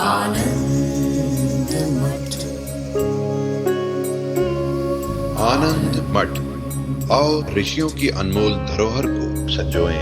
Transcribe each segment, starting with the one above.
आनंद मठ। आनंद मठ और ऋषियों की अनमोल धरोहर को संजोएं।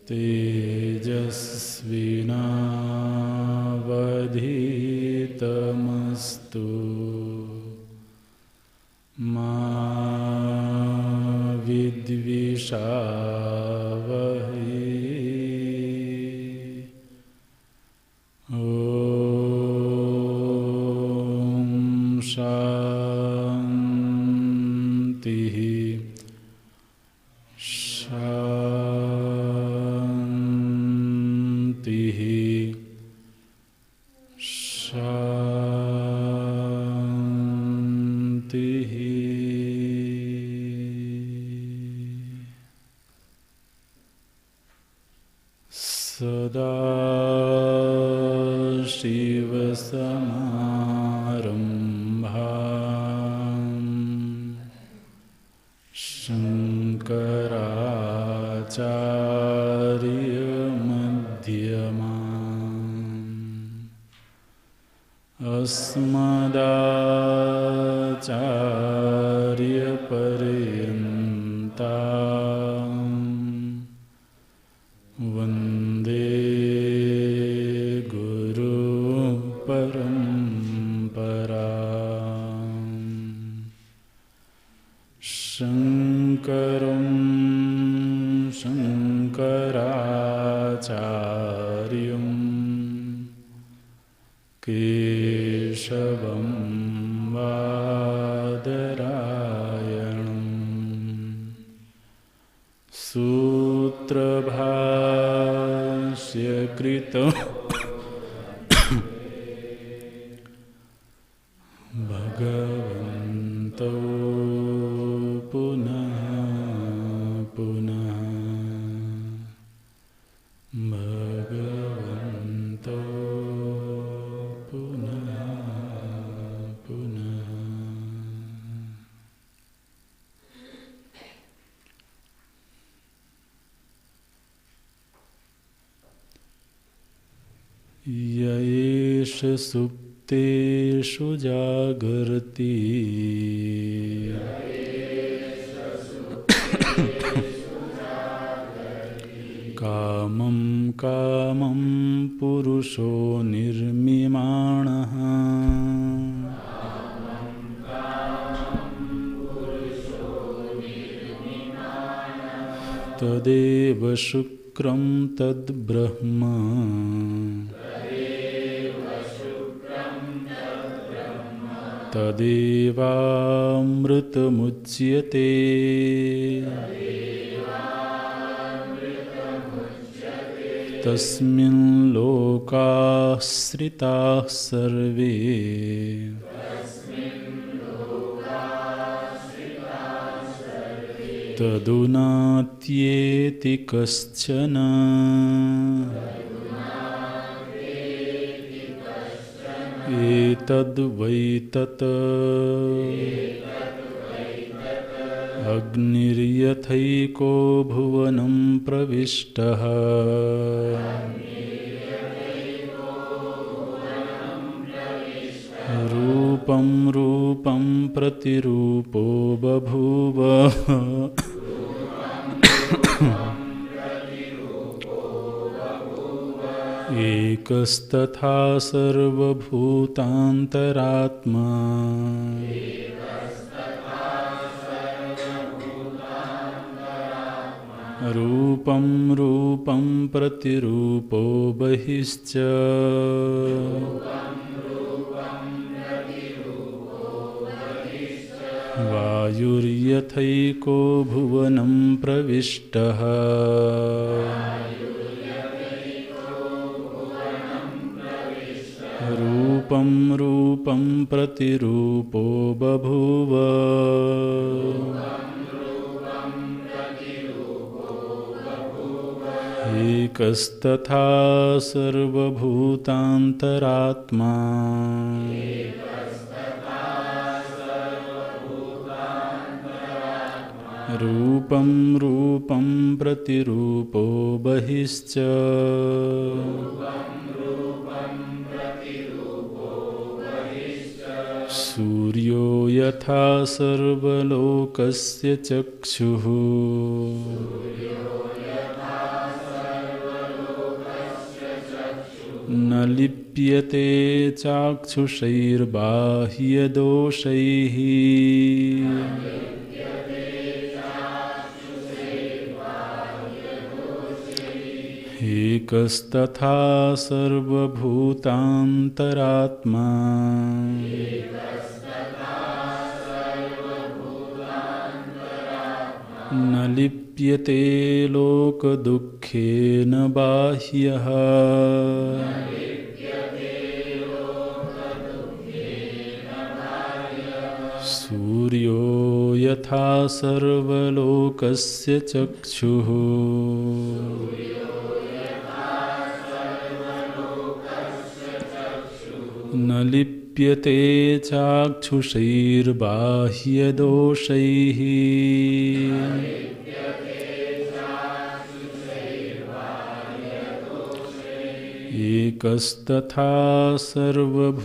तेजस्विनावधीतमस्तु मा विद्विषावहै। ॐ शान्तिः शान्तिः शान्तिः। सदाशिवसमारम्भाम् शङ्कराचार्यमध्यमाम् अस्मदाचार्यपर्यन्ताम् वन्दे गुरुपरम्पराम्। शङ्करं शङ्कराचार्यं केशवं बादरायणं सूत्रभाष्यकृतं भगवन्तौ पुनः पुनः भगवन्तौ पुनः पुनः। यैष सुप्तेषु जागर्ति कामं कामं पुरुषो निर्मिमाणः तदेव शुक्रं तद्ब्रह्म तदेवामृतमुच्यते। तस्मिन् लोकाः श्रिताः सर्वे तदुनात्येति कश्चन एतद्वै तत् अग्निर्यथैको भुवनं प्रविष्टः रूपं रूपं प्रतिरूपो बभूव एकस्तथा सर्वभूतान्तरात्मा रूपं रूपं प्रतिरूपो बहिश्च वायुर्यथैको भुवनं प्रविष्टः रूपं रूपं प्रतिरूपो बभूव एकस्तथा सर्वभूतान्तरात्मा रूपं रूपं प्रतिरूपो बहिश्च सूर्यो यथा सर्वलोकस्य चक्षुः न लिप्यते चाक्षुषैर्बाह्यदोषैः एकस्तथा सर्वभूतान्तरात्मा न लिप्यते लोकदुःखेन बाह्यः सूर्यो यथा सर्वलोकस्य चक्षुः न लिप्यते चाक्षुषैर्बाह्यदोषैः एकस्तथा सर्वभूतान्तरात्मा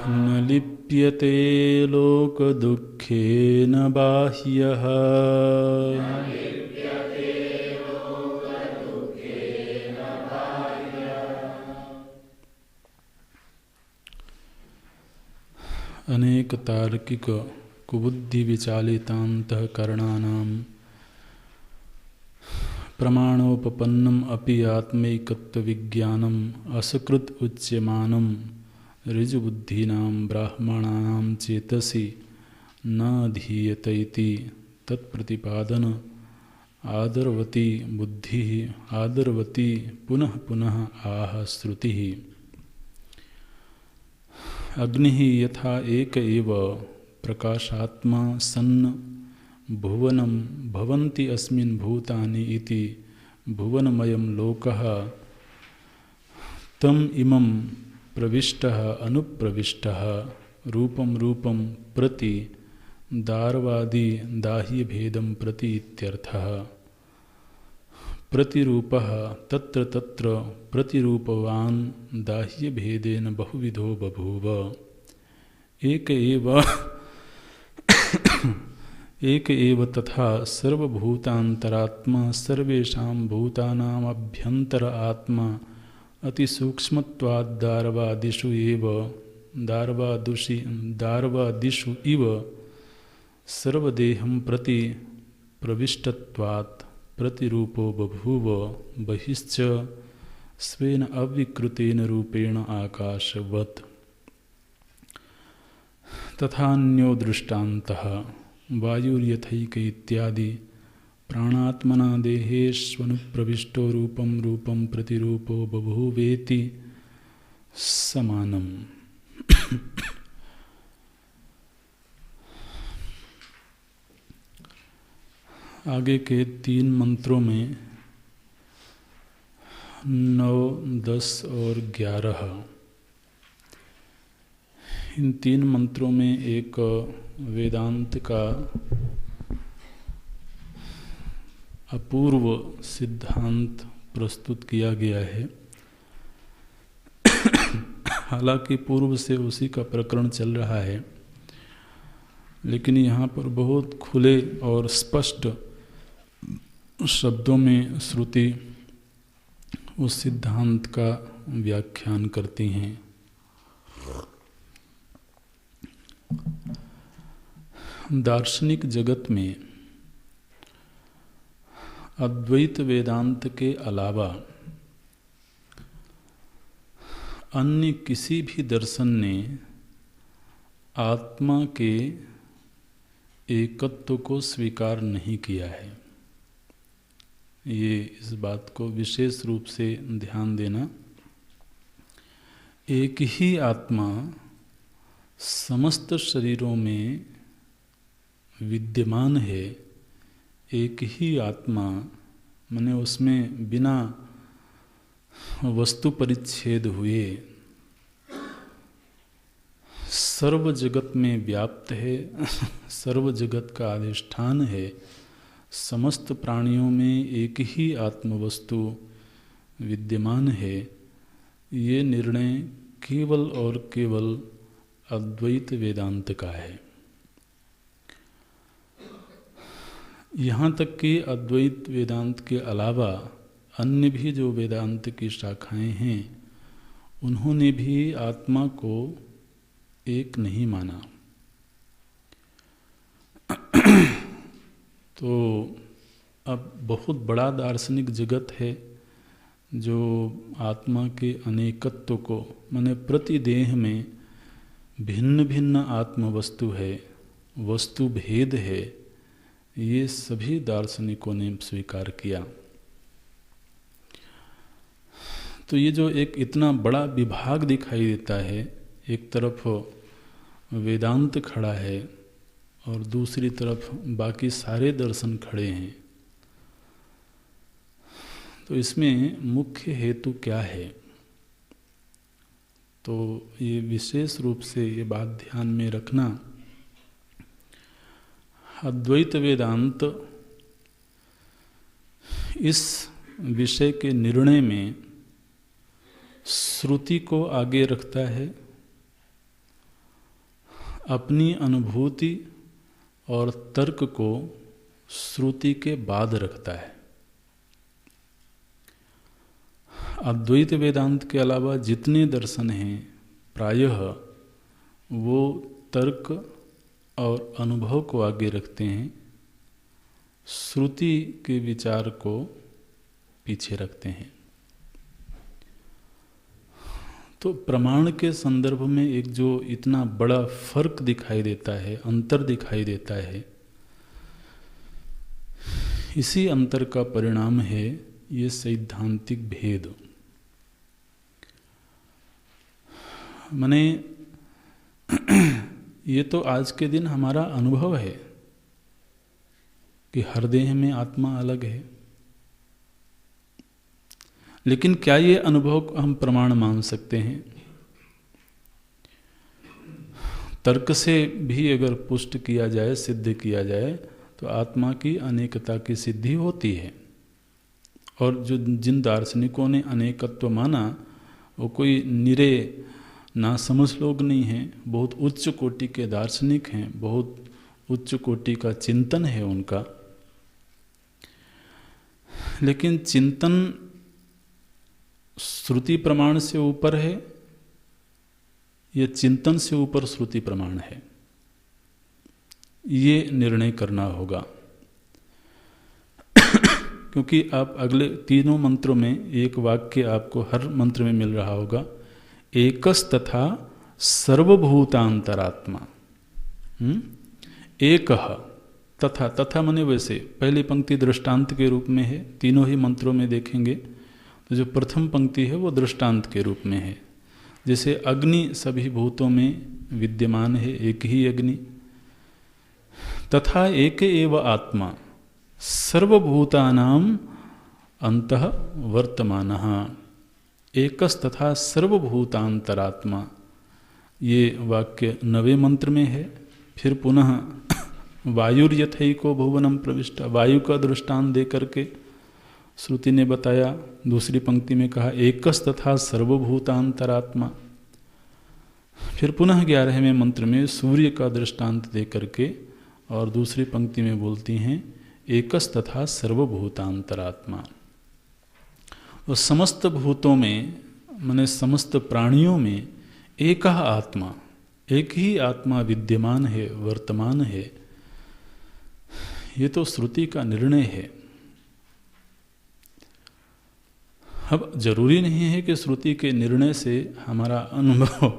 न लिप्यते लोकदुःखेन बाह्यः अनेक तार्किक कुबुद्धि विचालितान्तःकरणानां प्रमाणोपपन्नम् अपि आत्मैकत्वविज्ञानम् असकृत् उच्यमानं ऋजुबुद्धीनां ब्राह्मणानां चेतसि न धीयते इति तत्प्रतिपादन आदरवती बुद्धिः आदरवती पुनः पुनः आह श्रुतिः। अग्निः यथा एक एव प्रकाशात्मा सन् भुवनं भवन्ति अस्मिन् भूतानि इति भुवनमयं लोकः तम् इमं प्रविष्टः अनुप्रविष्टः रूपं रूपं प्रति दार्वादि दाह्यभेदं प्रति इत्यर्थः। प्रतिरूपः तत्र तत्र प्रतिरूपवान् दाह्यभेदेन बहुविधो बभूव। एक एव तथा सर्वभूतान्तरात्मा सर्वेषां भूतानामभ्यन्तर आत्मा अतिसूक्ष्मत्वाद्दार्वादिषु एव दार्वादिषु इव सर्वदेहं प्रति प्रविष्टत्वात् प्रतिरूपो बभूव बहिश्च स्वेन अविकृतेन रूपेण आकाशवत्। तथान्यो दृष्टान्तः वायुर्यथैक इत्यादि प्राणात्मना देहेष्वनुप्रविष्टो रूपं रूपं प्रतिरूपो बभूवेति समानम्। आगे के 3 मंत्रों में 9, 10 और 11, इन 3 मंत्रों में एक वेदांत का अपूर्व सिद्धांत प्रस्तुत किया गया है। हालांकि पूर्व से उसी का प्रकरण चल रहा है, लेकिन यहाँ पर बहुत खुले और स्पष्ट शब्दों में श्रुति उस सिद्धांत का व्याख्यान करती हैं। दार्शनिक जगत में अद्वैत वेदांत के अलावा अन्य किसी भी दर्शन ने आत्मा के एकत्व को स्वीकार नहीं किया है। ये इस बात को विशेष रूप से ध्यान देना। एक ही आत्मा समस्त शरीरों में विद्यमान है। एक ही आत्मा माने उसमें बिना वस्तु परिच्छेद हुए सर्व जगत में व्याप्त है, सर्व जगत का अधिष्ठान है। समस्त प्राणियों में एक ही आत्म वस्तु विद्यमान है। ये निर्णय केवल और केवल अद्वैत वेदांत का है। यहाँ तक कि अद्वैत वेदांत के अलावा अन्य भी जो वेदांत की शाखाएं हैं, उन्होंने भी आत्मा को एक नहीं माना। तो अब बहुत बड़ा दार्शनिक जगत है जो आत्मा के अनेकत्व को, माने प्रतिदेह में भिन्न भिन्न आत्म वस्तु है, वस्तु भेद है, ये सभी दार्शनिकों ने स्वीकार किया। तो ये जो एक इतना बड़ा विभाग दिखाई देता है, एक तरफ वेदांत खड़ा है और दूसरी तरफ बाकी सारे दर्शन खड़े हैं, तो इसमें मुख्य हेतु क्या है? तो ये विशेष रूप से ये बात ध्यान में रखना, अद्वैत वेदांत इस विषय के निर्णय में श्रुति को आगे रखता है, अपनी अनुभूति और तर्क को श्रुति के बाद रखता है। अद्वैत वेदांत के अलावा जितने दर्शन हैं, प्रायः वो तर्क और अनुभव को आगे रखते हैं, श्रुति के विचार को पीछे रखते हैं। तो प्रमाण के संदर्भ में एक जो इतना बड़ा फर्क दिखाई देता है, अंतर दिखाई देता है, इसी अंतर का परिणाम है ये सैद्धांतिक भेद। माने ये तो आज के दिन हमारा अनुभव है कि हर देह में आत्मा अलग है, लेकिन क्या ये अनुभव को हम प्रमाण मान सकते हैं? तर्क से भी अगर पुष्ट किया जाए, सिद्ध किया जाए, तो आत्मा की अनेकता की सिद्धि होती है। और जो जिन दार्शनिकों ने अनेकत्व माना, वो कोई निरे नासमझ लोग नहीं हैं, बहुत उच्च कोटि के दार्शनिक हैं, बहुत उच्च कोटि का चिंतन है उनका। लेकिन चिंतन श्रुति प्रमाण से ऊपर है, ये चिंतन से ऊपर श्रुति प्रमाण है, ये निर्णय करना होगा। क्योंकि आप अगले तीनों मंत्रों में एक वाक्य आपको हर मंत्र में मिल रहा होगा, एकस तथा सर्वभूतांतरात्मा। एक तथा, तथा माने वैसे, पहली पंक्ति दृष्टांत के रूप में है, तीनों ही मंत्रों में देखेंगे तो जो प्रथम पंक्ति है वो दृष्टांत के रूप में है। जैसे अग्नि सभी भूतों में विद्यमान है, एक ही अग्नि, तथा एक एव आत्मा, सर्वभूतानाम अंतः वर्तमानः एकस्तथा सर्वभूतांतरात्मा, ये वाक्य 9वें मंत्र में है। फिर पुनः वायुर्यथैको भुवनम प्रविष्ट, वायु का दृष्टांत दे करके श्रुति ने बताया। दूसरी पंक्ति में कहा एकस्तथा सर्वभूतांतरात्मा। फिर पुनः 11वें मंत्र में सूर्य का दृष्टांत दे करके और दूसरी पंक्ति में बोलती हैं एकस्तथा सर्वभूतांतरात्मा। और समस्त भूतों में माने समस्त प्राणियों में एक आत्मा, एक ही आत्मा विद्यमान है, वर्तमान है। ये तो श्रुति का निर्णय है। अब जरूरी नहीं है कि श्रुति के निर्णय से हमारा अनुभव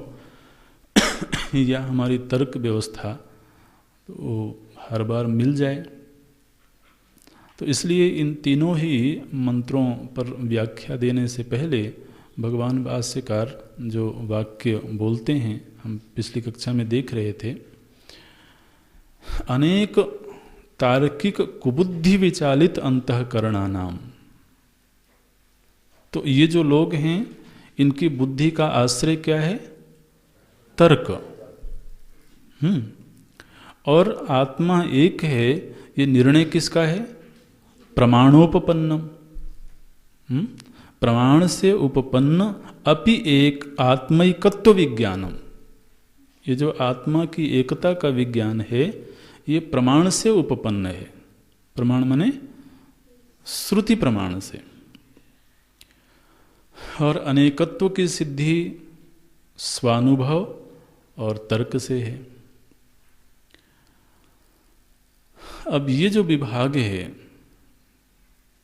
या हमारी तर्क व्यवस्था तो हर बार मिल जाए। तो इसलिए इन तीनों ही मंत्रों पर व्याख्या देने से पहले भगवान भाष्यकार जो वाक्य बोलते हैं, हम पिछली कक्षा में देख रहे थे, अनेक तार्किक कुबुद्धि विचालित अंतःकरणानाम। तो ये जो लोग हैं इनकी बुद्धि का आश्रय क्या है? तर्क। और आत्मा एक है, ये निर्णय किसका है? प्रमाणोपपन्नम। प्रमाण से उपपन्न अपि एक आत्मैकत्व विज्ञानम। ये जो आत्मा की एकता का विज्ञान है ये प्रमाण से उपपन्न है। प्रमाण माने श्रुति प्रमाण से। और अनेकत्व की सिद्धि स्वानुभव और तर्क से है। अब ये जो विभाग है,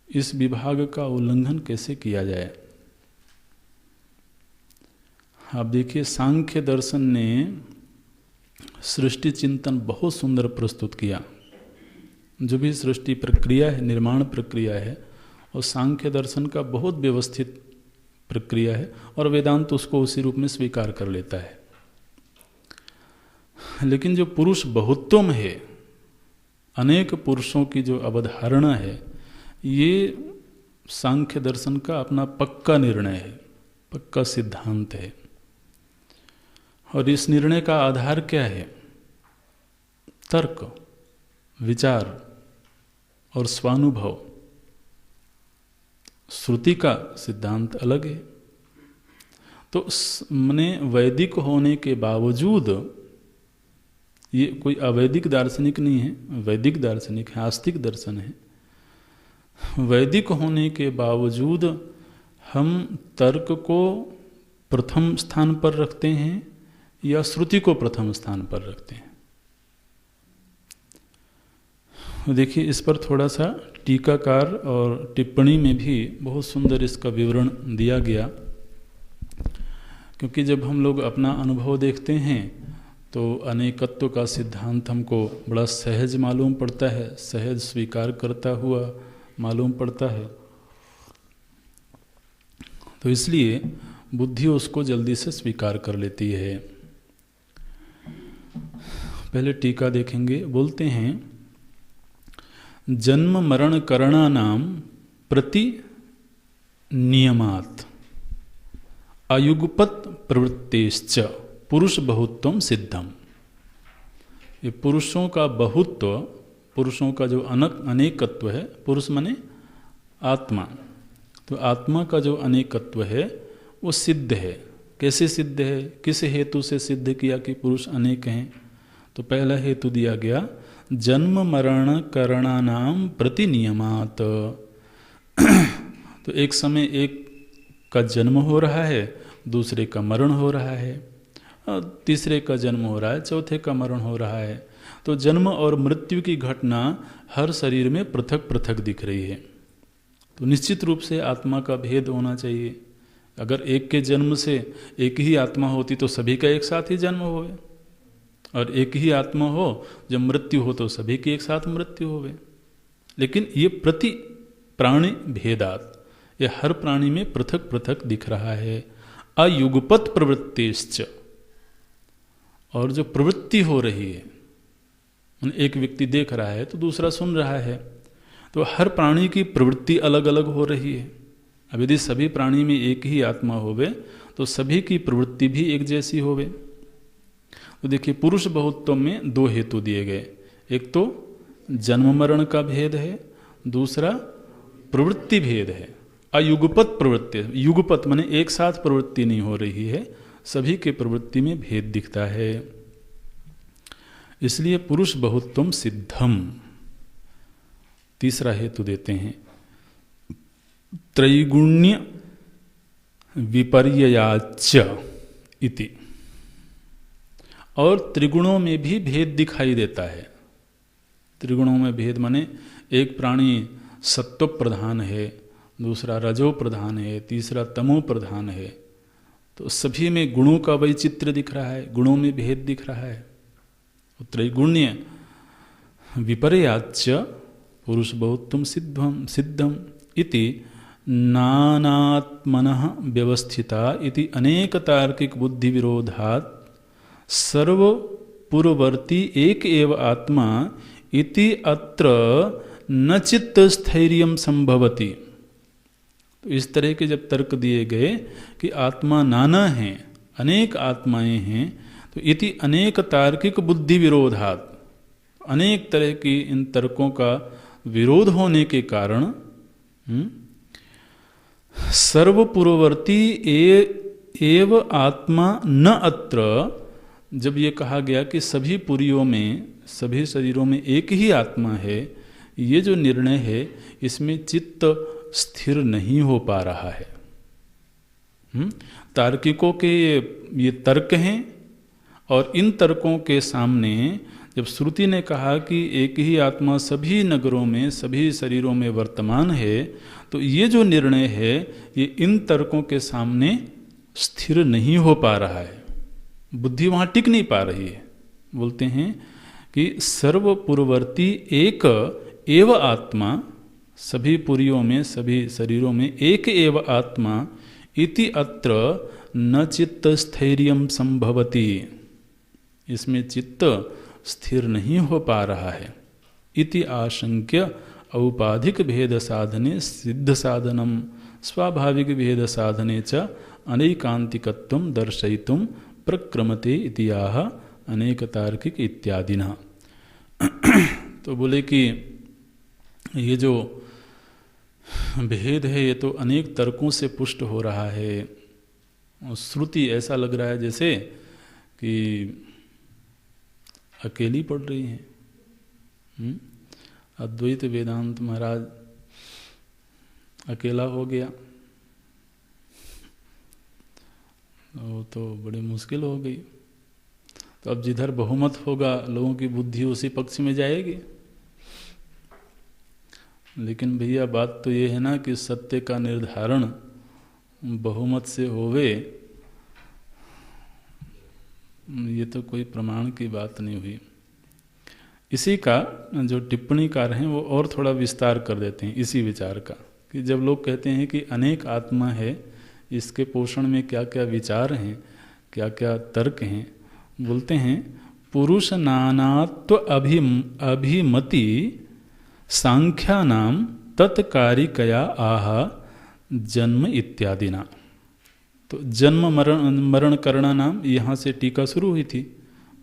इस विभाग का उल्लंघन कैसे किया जाए? आप देखिए, सांख्य दर्शन ने सृष्टि चिंतन बहुत सुंदर प्रस्तुत किया। जो भी सृष्टि प्रक्रिया है, निर्माण प्रक्रिया है, और सांख्य दर्शन का बहुत व्यवस्थित प्रक्रिया है, और वेदांत उसको उसी रूप में स्वीकार कर लेता है। लेकिन जो पुरुष बहुत्वम है, अनेक पुरुषों की जो अवधारणा है, ये सांख्य दर्शन का अपना पक्का निर्णय है, पक्का सिद्धांत है। और इस निर्णय का आधार क्या है? तर्क, विचार और स्वानुभव। श्रुति का सिद्धांत अलग है। तो मने वैदिक होने के बावजूद, ये कोई अवैदिक दार्शनिक नहीं है, वैदिक दार्शनिक है, आस्तिक दर्शन है। वैदिक होने के बावजूद हम तर्क को प्रथम स्थान पर रखते हैं या श्रुति को प्रथम स्थान पर रखते हैं? देखिए, इस पर थोड़ा सा टीकाकार और टिप्पणी में भी बहुत सुंदर इसका विवरण दिया गया। क्योंकि जब हम लोग अपना अनुभव देखते हैं तो अनेकत्व का सिद्धांत हमको बड़ा सहज मालूम पड़ता है, सहज स्वीकार करता हुआ मालूम पड़ता है। तो इसलिए बुद्धि उसको जल्दी से स्वीकार कर लेती है। पहले टीका देखेंगे। बोलते हैं, जन्म मरण करणानाम प्रति नियमात् अयुगपत प्रवृत्तेश्च पुरुष बहुत्वम सिद्धम। ये पुरुषों का बहुत्व, पुरुषों का जो अनेकत्व है, पुरुष माने आत्मा, तो आत्मा का जो अनेकत्व है वो सिद्ध है। कैसे सिद्ध है? किस हेतु से सिद्ध किया कि पुरुष अनेक हैं? तो पहला हेतु दिया गया, जन्म मरण करणानाम प्रति नियमात। तो एक समय एक का जन्म हो रहा है, दूसरे का मरण हो रहा है, और तीसरे का जन्म हो रहा है, चौथे का मरण हो रहा है। तो जन्म और मृत्यु की घटना हर शरीर में पृथक पृथक दिख रही है। तो निश्चित रूप से आत्मा का भेद होना चाहिए। अगर एक के जन्म से एक ही आत्मा होती तो सभी का एक साथ ही जन्म होवे, और एक ही आत्मा हो जब मृत्यु हो तो सभी की एक साथ मृत्यु होवे। लेकिन ये प्रति प्राणी भेदात, ये हर प्राणी में पृथक पृथक दिख रहा है। अयुगपत प्रवृत्तिश्च, और जो प्रवृत्ति हो रही है, एक व्यक्ति देख रहा है तो दूसरा सुन रहा है, तो हर प्राणी की प्रवृत्ति अलग अलग हो रही है। अब यदि सभी प्राणी में एक ही आत्मा होवे तो सभी की प्रवृत्ति भी एक जैसी होवे। तो देखिए, पुरुष बहुत्व में दो हेतु दिए गए, एक तो जन्म मरण का भेद है, दूसरा प्रवृत्ति भेद है। अयुगपत प्रवृत्ति, युगपत माने एक साथ प्रवृत्ति नहीं हो रही है, सभी के प्रवृत्ति में भेद दिखता है, इसलिए पुरुष बहुत्वम सिद्धम। तीसरा हेतु देते हैं, त्रैगुण्य विपर्ययाच इति, और त्रिगुणों में भी भेद दिखाई देता है। त्रिगुणों में भेद माने एक प्राणी सत्व प्रधान है, दूसरा रजो प्रधान है, तीसरा तमो प्रधान है, तो सभी में गुणों का वैचित्र्य दिख रहा है, गुणों में भेद दिख रहा है। त्रैगुण्य विपर्याच्य पुरुष बहुत्वम सिद्धम इति नानात्मनः व्यवस्थिता इति अनेक तार्किक बुद्धि विरोधात् सर्वपूर्ववर्ती एक एव आत्मा इति अत्र न चित्त स्थैर्यं संभवति। तो इस तरह के जब तर्क दिए गए कि आत्मा नाना है, अनेक आत्माएं हैं, तो इति अनेक तार्किक बुद्धि विरोधात्, अनेक तरह की इन तर्कों का विरोध होने के कारण सर्वपूर्ववर्ती एव आत्मा न अत्र, जब ये कहा गया कि सभी पुरियों में, सभी शरीरों में एक ही आत्मा है, ये जो निर्णय है इसमें चित्त स्थिर नहीं हो पा रहा है। तार्किकों के ये तर्क हैं, और इन तर्कों के सामने जब श्रुति ने कहा कि एक ही आत्मा सभी नगरों में, सभी शरीरों में वर्तमान है, तो ये जो निर्णय है ये इन तर्कों के सामने स्थिर नहीं हो पा रहा है, बुद्धि वहाँ टिक नहीं पा रही है। बोलते हैं कि सर्वपूर्ववर्ती एक एव आत्मा, सभी पुरियों में, सभी शरीरों में एक एव आत्मा इति अत्र न चित्त स्थैर्यं संभवति, इसमें चित्त स्थिर नहीं हो पा रहा है। इति आशंक्य औपाधिक भेद साधने सिद्ध साधनम स्वाभाविक भेद साधने च अनैकांतिकत्वं दर्शयितुं प्रक्रमते इति आह अनेक तार्किक इत्यादिना। तो बोले कि ये जो भेद है ये तो अनेक तर्कों से पुष्ट हो रहा है। श्रुति ऐसा लग रहा है जैसे कि अकेली पढ़ रही हैं। अद्वैत वेदांत महाराज अकेला हो गया, वो तो बड़ी मुश्किल हो गई। तो अब जिधर बहुमत होगा लोगों की बुद्धि उसी पक्ष में जाएगी। लेकिन भैया बात तो ये है ना कि सत्य का निर्धारण बहुमत से होवे, ये तो कोई प्रमाण की बात नहीं हुई। इसी का जो टिप्पणीकार हैं वो और थोड़ा विस्तार कर देते हैं इसी विचार का, कि जब लोग कहते हैं कि अनेक आत्मा है, इसके पोषण में क्या क्या विचार हैं, क्या क्या तर्क हैं। बोलते हैं पुरुष नानात्व अभिमति सांख्यानाम तत्कारिकया आह जन्म इत्यादिना। तो जन्म मरण करणा नाम यहाँ से टीका शुरू हुई थी,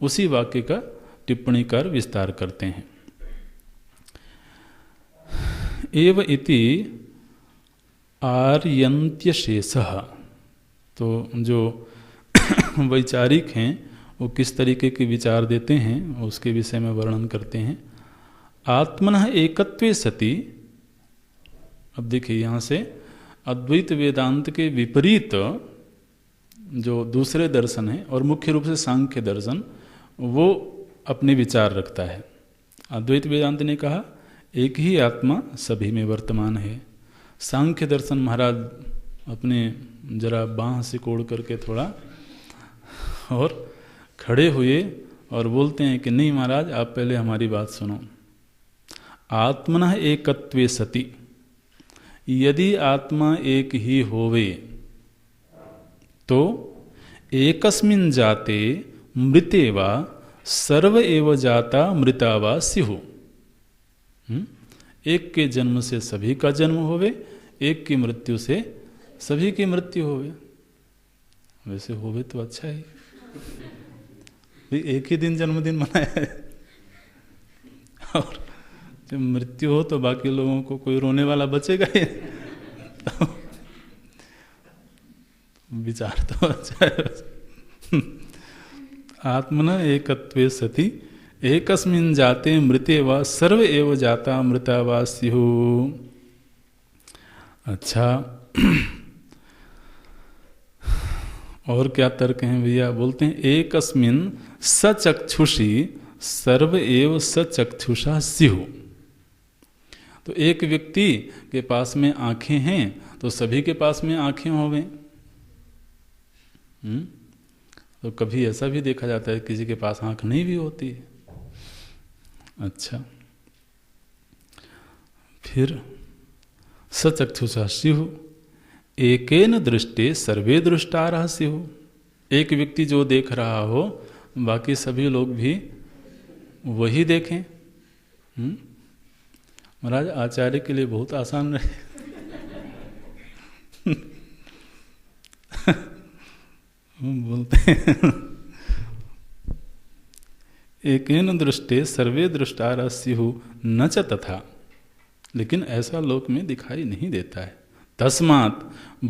उसी वाक्य का टिप्पणीकार विस्तार करते हैं। एव इति आर्यन्त्यशेषः, तो जो वैचारिक हैं वो किस तरीके के विचार देते हैं उसके विषय में वर्णन करते हैं। आत्मनः एकत्वे सति, अब देखिए यहाँ से अद्वैत वेदांत के विपरीत जो दूसरे दर्शन हैं और मुख्य रूप से सांख्य दर्शन, वो अपने विचार रखता है। अद्वैत वेदांत ने कहा एक ही आत्मा सभी में वर्तमान है। सांख्य दर्शन महाराज अपने जरा बाँह से कोड़ करके थोड़ा और खड़े हुए और बोलते हैं कि नहीं महाराज, आप पहले हमारी बात सुनो। आत्मनः एकत्वे सति, यदि आत्मा एक ही होवे तो एकस्मिन् जाते मृते वा सर्व एव जाता मृता वा स्युः। एक के जन्म से सभी का जन्म होवे, एक की मृत्यु से सभी की मृत्यु होवे। वैसे होवे तो अच्छा ही, एक ही दिन जन्मदिन मनाया है और जब मृत्यु हो तो बाकी लोगों को कोई रोने वाला बचेगा ही। तो विचार तो अच्छा है। आत्मना एकत्वे सति एकस्मिन् जाते मृते वा सर्व एव जाता मृता वा स्युः। अच्छा, और क्या तर्क हैं भैया? बोलते हैं एकस्मिन् सचक्षुषी सर्व एव सचक्षुषा स्युः। तो एक व्यक्ति के पास में आंखें हैं तो सभी के पास में आंखें होंगे। तो कभी ऐसा भी देखा जाता है किसी के पास आंख नहीं भी होती है। अच्छा, फिर सचक्षुषा स्युः एकेन दृष्टे सर्वे दृष्टारः स्युः। एक व्यक्ति जो देख रहा हो बाकी सभी लोग भी वही देखें। महाराज आचार्य के लिए बहुत आसान रहे। बोलते हैं एकेन दृष्टे सर्वे दृष्टारः स्युः न च तथा। लेकिन ऐसा लोक में दिखाई नहीं देता है। तस्मात्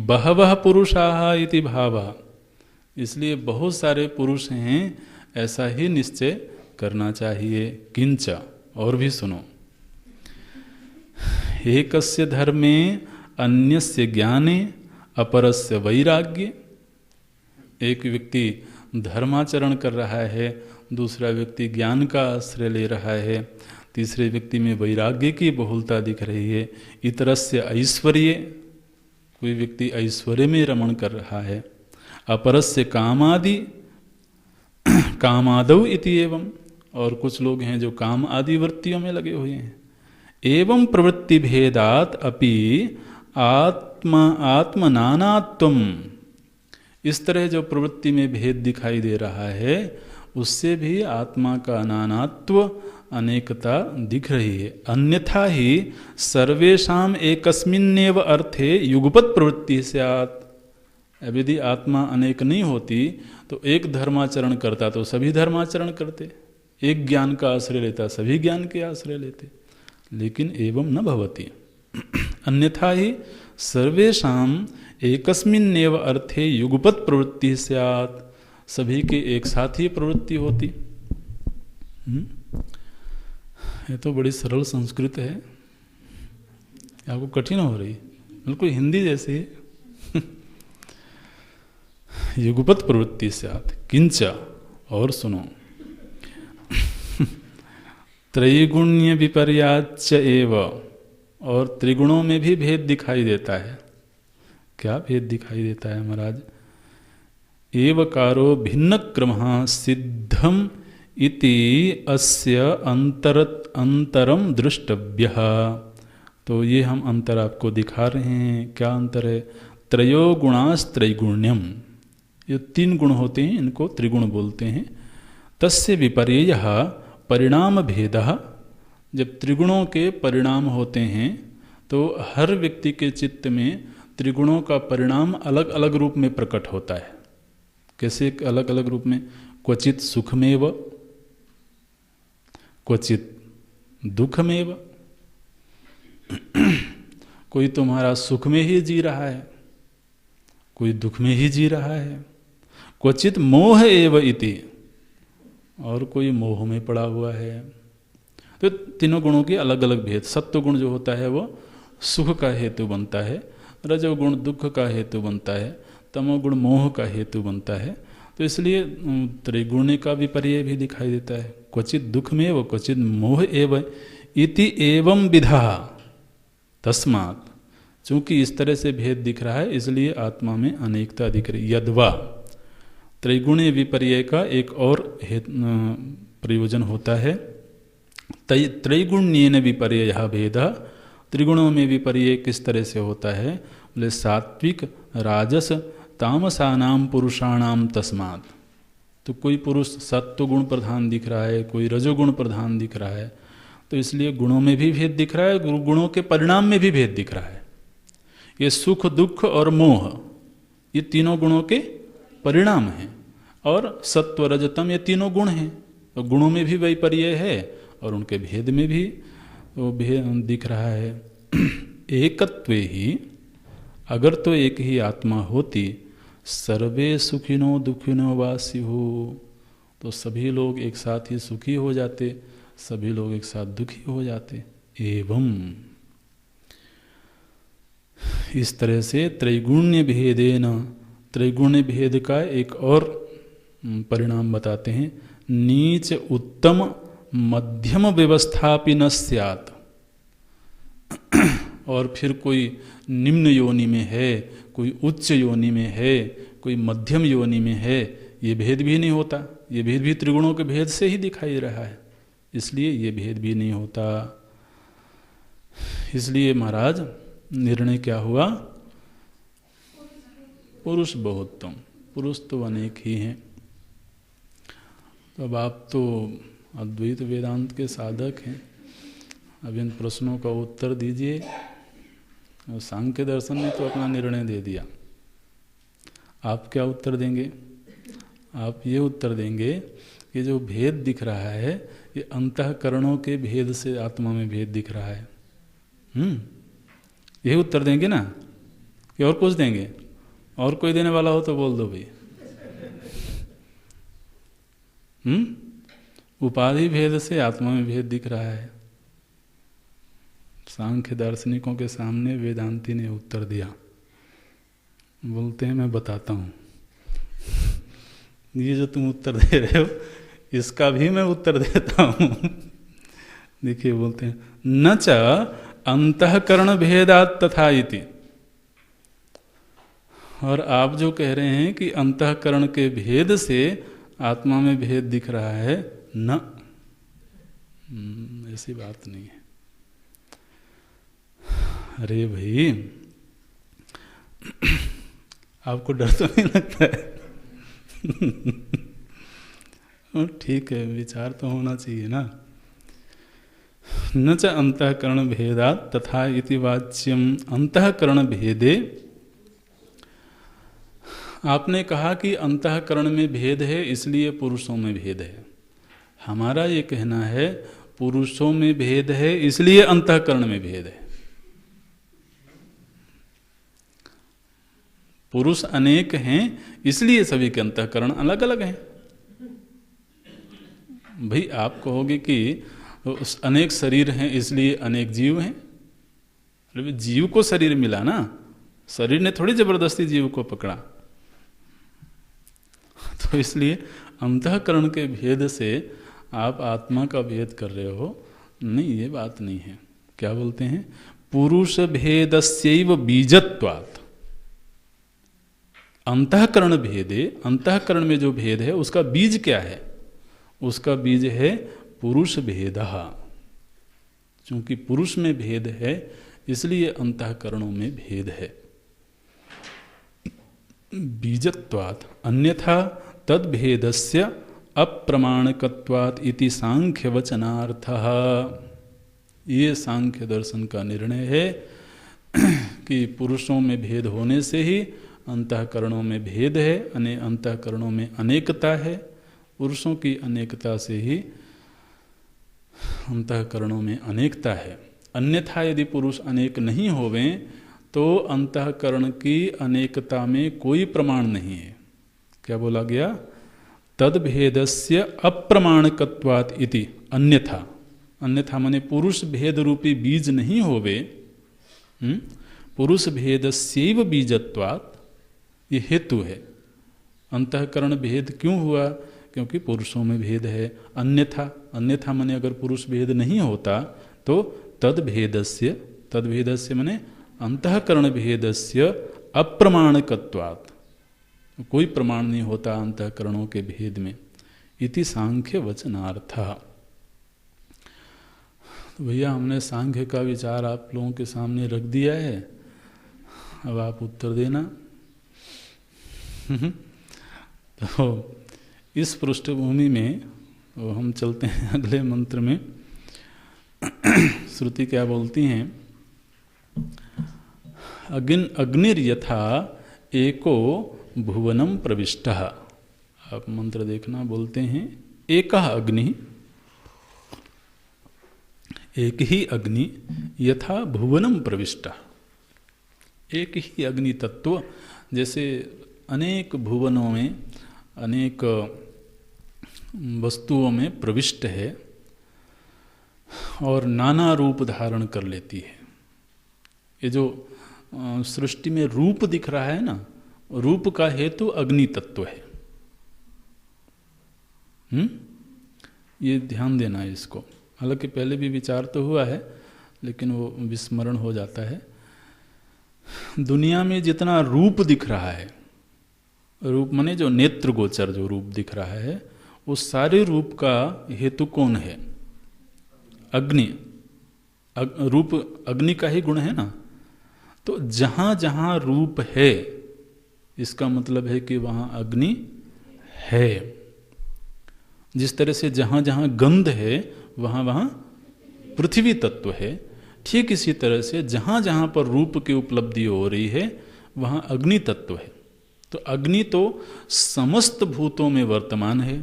बहवः पुरुषाः इति भावः। इसलिए बहुत सारे पुरुष हैं, ऐसा ही निश्चय करना चाहिए। किंच, और भी सुनो, एकस्य धर्मे अन्यस्य ज्ञाने अपरस्य वैराग्ये। एक व्यक्ति धर्माचरण कर रहा है, दूसरा व्यक्ति ज्ञान का आश्रय ले रहा है, तीसरे व्यक्ति में वैराग्य की बहुलता दिख रही है। इतरस्य ऐश्वर्ये, कोई व्यक्ति ऐश्वर्य में रमण कर रहा है। अपरस्य कामादि कामादौ इति एवं, और कुछ लोग हैं जो काम आदि वृत्तियों में लगे हुए हैं। एवं प्रवृत्ति भेदात अपि आत्मनानात्वम। इस तरह जो प्रवृत्ति में भेद दिखाई दे रहा है उससे भी आत्मा का नानात्व अनेकता दिख रही है। अन्यथा ही सर्वेषाम एकस्मिन्नेव अर्थे युगपत प्रवृत्ति स्यात्। अब यदि आत्मा अनेक नहीं होती तो एक धर्माचरण करता तो सभी धर्माचरण करते, एक ज्ञान का आश्रय लेता सभी ज्ञान के आश्रय लेते। लेकिन एवं न भवति। अन्यथा ही सर्वेषाम एकस्मिन्नेव अर्थे युगपत प्रवृत्ति स्यात्। सभी के एक साथ ही प्रवृत्ति होती। ये तो बड़ी सरल संस्कृत है, आपको कठिन हो रही, बिल्कुल हिंदी जैसी है। युगपत प्रवृत्ति स्यात् किंच, और सुनो, त्रैगुण्य विपर्याच्च एव। और त्रिगुणों में भी भेद दिखाई देता है। क्या भेद दिखाई देता है महाराज? एवकारो भिन्न क्रमः सिद्धम इति अस्य अंतरम दृष्टव्यः। तो ये हम अंतर आपको दिखा रहे हैं। क्या अंतर है? त्रयो गुणास्त्रैगुण्यम। ये तीन गुण होते हैं, इनको त्रिगुण बोलते हैं। तस्य विपर्ययः परिणाम भेदः। जब त्रिगुणों के परिणाम होते हैं तो हर व्यक्ति के चित्त में त्रिगुणों का परिणाम अलग अलग रूप में प्रकट होता है। कैसे अलग अलग रूप में? क्वचित सुखमेव, क्वचित दुखमेव। कोई तुम्हारा सुख में ही जी रहा है, कोई दुख में ही जी रहा है। क्वचित मोह एव इति, और कोई मोह में पड़ा हुआ है। तो तीनों गुणों के अलग अलग भेद। सत्व गुण जो होता है वो सुख का हेतु बनता है, रजोगुण दुख का हेतु बनता है, तमोगुण मोह का हेतु बनता है। तो इसलिए त्रिगुण का विपर्यय भी दिखाई देता है। क्वचित दुख में व क्वचित मोह एव इति एवं विधा। तस्मात्, चूंकि इस तरह से भेद दिख रहा है इसलिए आत्मा में अनेकता दिख रही। यद्वा, त्रैगुण्य विपर्यय का एक और प्रयोजन होता है। त्रैगुण्येन विपर्ययः भेदः। त्रिगुणों में विपर्यय किस तरह से होता है? बोले सात्विक राजस तामसानाम पुरुषाणाम तस्मात्। तो कोई पुरुष सत्व गुण प्रधान दिख रहा है, कोई रजोगुण प्रधान दिख रहा है, तो इसलिए गुणों में भी भेद दिख रहा है, गुणों के परिणाम में भी भेद दिख रहा है। ये सुख, दुख और मोह, ये तीनों गुणों के परिणाम हैं। और सत्व, रजतम, ये तीनों गुण हैं। तो गुणों में भी वैपर्य है और उनके भेद में भी वो भेद दिख रहा है। एकत्वे ही, अगर तो एक ही आत्मा होती, सर्वे सुखिनो दुखिनो वा स्युः, तो सभी लोग एक साथ ही सुखी हो जाते, सभी लोग एक साथ दुखी हो जाते। एवं इस तरह से त्रैगुण्य भेदेन, त्रैगुण्य भेद का एक और परिणाम बताते हैं। नीच उत्तम मध्यम व्यवस्थापि न स्यात्। और फिर कोई निम्न योनि में है, कोई उच्च योनि में है, कोई मध्यम योनि में है, ये भेद भी नहीं होता। ये भेद भी त्रिगुणों के भेद से ही दिखाई रहा है, इसलिए ये भेद भी नहीं होता। इसलिए महाराज निर्णय क्या हुआ? पुरुष बहुत्तम, पुरुष तो अनेक ही हैं। तो अब आप तो अद्वैत वेदांत के साधक हैं, अब इन प्रश्नों का उत्तर दीजिए। और सांख्य दर्शन ने तो अपना निर्णय दे दिया, आप क्या उत्तर देंगे? आप ये उत्तर देंगे कि जो भेद दिख रहा है ये अंतःकरणों के भेद से आत्मा में भेद दिख रहा है। यही उत्तर देंगे ना, कि और कुछ देंगे? और कोई देने वाला हो तो बोल दो भाई। उपाधि भेद से आत्मा में भेद दिख रहा है। सांख्य दार्शनिकों के सामने वेदांती ने उत्तर दिया, बोलते हैं मैं बताता हूँ। ये जो तुम उत्तर दे रहे हो इसका भी मैं उत्तर देता हूँ। देखिए बोलते हैं न च अंतःकरण भेदात् तथा इति। और आप जो कह रहे हैं कि अंतःकरण के भेद से आत्मा में भेद दिख रहा है, न, ऐसी बात नहीं है। अरे भाई आपको डर तो नहीं लगता है? ठीक है, विचार तो होना चाहिए ना। न च अंतःकरण भेदात् तथा इति वाच्यम अंतःकरण भेदे। आपने कहा कि अंतःकरण में भेद है इसलिए पुरुषों में भेद है। हमारा ये कहना है पुरुषों में भेद है इसलिए अंतःकरण में भेद है। पुरुष अनेक हैं इसलिए सभी के अंतःकरण अलग अलग हैं। भाई आप कहोगे कि उस अनेक शरीर हैं इसलिए अनेक जीव हैं। अरे जीव को शरीर मिला ना, शरीर ने थोड़ी जबरदस्ती जीव को पकड़ा। तो इसलिए अंतःकरण के भेद से आप आत्मा का भेद कर रहे हो, नहीं, ये बात नहीं है। क्या बोलते हैं? पुरुष भेदस्यैव बीजत्वात्। अंतःकरण भेदे, अंतःकरण में जो भेद है उसका बीज क्या है? उसका बीज है पुरुष भेदः। चूंकि पुरुष में भेद है इसलिए अंतःकरणों में भेद है। बीजत्वात् अन्यथा तद्भेदस्य अप्रमाणकत्वात् इति सांख्य वचनार्थः। ये सांख्य दर्शन का निर्णय है कि पुरुषों में भेद होने से ही अंतःकरणों में भेद है, अंतःकरणों में अनेकता है। पुरुषों की अनेकता से ही अंतःकरणों में अनेकता है। अन्यथा यदि पुरुष अनेक नहीं होवें तो अंतःकरण की अनेकता में कोई प्रमाण नहीं है। क्या बोला गया? तद्भेदस्य अप्रमाणकत्वात् इति। अन्यथा, अन्यथा माने पुरुष भेद रूपी बीज नहीं होवे, पुरुष भेदस्यैव बीजत्वात्, ये हेतु है। अंतःकरण भेद क्यों हुआ? क्योंकि पुरुषों में भेद है। अन्यथा, अन्यथा माने अगर पुरुष भेद नहीं होता तो तद्भेदस्य, तद्भेदस्य माने अंतःकरण भेदस्य अप्रमाणकत्वात्, कोई प्रमाण नहीं होता अंतःकरणों के भेद में। इति सांख्य वचनार्थः। तो भैया हमने सांख्य का विचार आप लोगों के सामने रख दिया है, अब आप उत्तर देना। तो इस पृष्ठभूमि में तो हम चलते हैं अगले मंत्र में। श्रुति क्या बोलती हैं, अग्निर्यथा एको भुवनम प्रविष्टः। आप मंत्र देखना, बोलते हैं एकः अग्नि, एक ही अग्नि, यथा भुवनम प्रविष्टः, एक ही अग्नि तत्व जैसे अनेक भुवनों में, अनेक वस्तुओं में प्रविष्ट है और नाना रूप धारण कर लेती है। ये जो सृष्टि में रूप दिख रहा है ना, रूप का हेतु अग्नि तत्व है। ये ध्यान देना है इसको। हालांकि पहले भी विचार तो हुआ है, लेकिन वो विस्मरण हो जाता है। दुनिया में जितना रूप दिख रहा है, रूप माने जो नेत्र गोचर जो रूप दिख रहा है, उस सारे रूप का हेतु कौन है? अग्नि। रूप अग्नि का ही गुण है ना। तो जहां जहां रूप है, इसका मतलब है कि वहां अग्नि है। जिस तरह से जहां जहां गंध है, वहां वहां पृथ्वी तत्व है। ठीक इसी तरह से जहां जहां पर रूप की उपलब्धि हो रही है, वहां अग्नि तत्व है। तो अग्नि तो समस्त भूतों में वर्तमान है,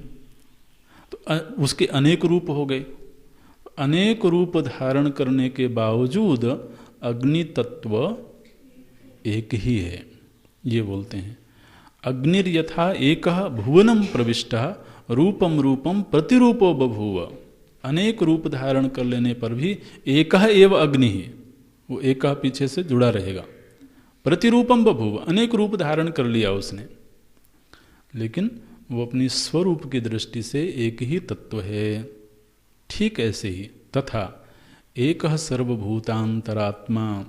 तो उसके अनेक रूप हो गए। अनेक रूप धारण करने के बावजूद अग्नि तत्व एक ही है, ये बोलते हैं। अग्निर्यथा एकः भुवनम प्रविष्टः रूपम रूपम प्रतिरूपो बभूव। अनेक रूप धारण कर लेने पर भी एकः एव अग्नि ही, वो एकः पीछे से जुड़ा रहेगा। प्रतिरूपम बभूव, अनेक रूप धारण कर लिया उसने, लेकिन वो अपनी स्वरूप की दृष्टि से एक ही तत्व है। ठीक ऐसे ही तथा एकः सर्वभूतांतरात्मा,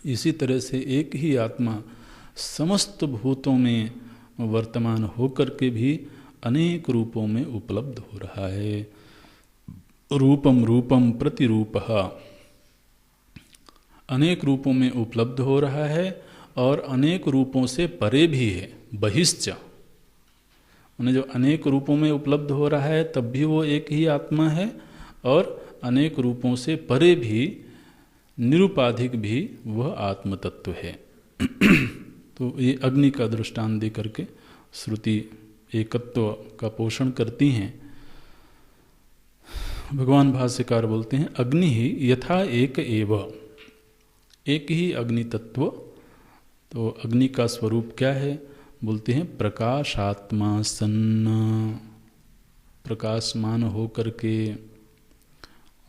इसी तरह से एक ही आत्मा समस्त भूतों में वर्तमान होकर के भी अनेक रूपों में उपलब्ध हो रहा है। रूपम रूपम प्रतिरूपः, अनेक रूपों में उपलब्ध हो रहा है और अनेक रूपों से परे भी है। बहिश्च, उन्हें जो अनेक रूपों में उपलब्ध हो रहा है तब भी वो एक ही आत्मा है, और अनेक रूपों से परे भी, निरुपाधिक भी वह आत्म तत्व है। तो ये अग्नि का दृष्टांत दे करके श्रुति एकत्व का पोषण करती हैं। भगवान भाष्यकार बोलते हैं अग्नि ही यथा एक एव, एक ही अग्नि तत्व। तो अग्नि का स्वरूप क्या है? बोलते हैं प्रकाशात्मा सन्न, प्रकाशमान हो करके।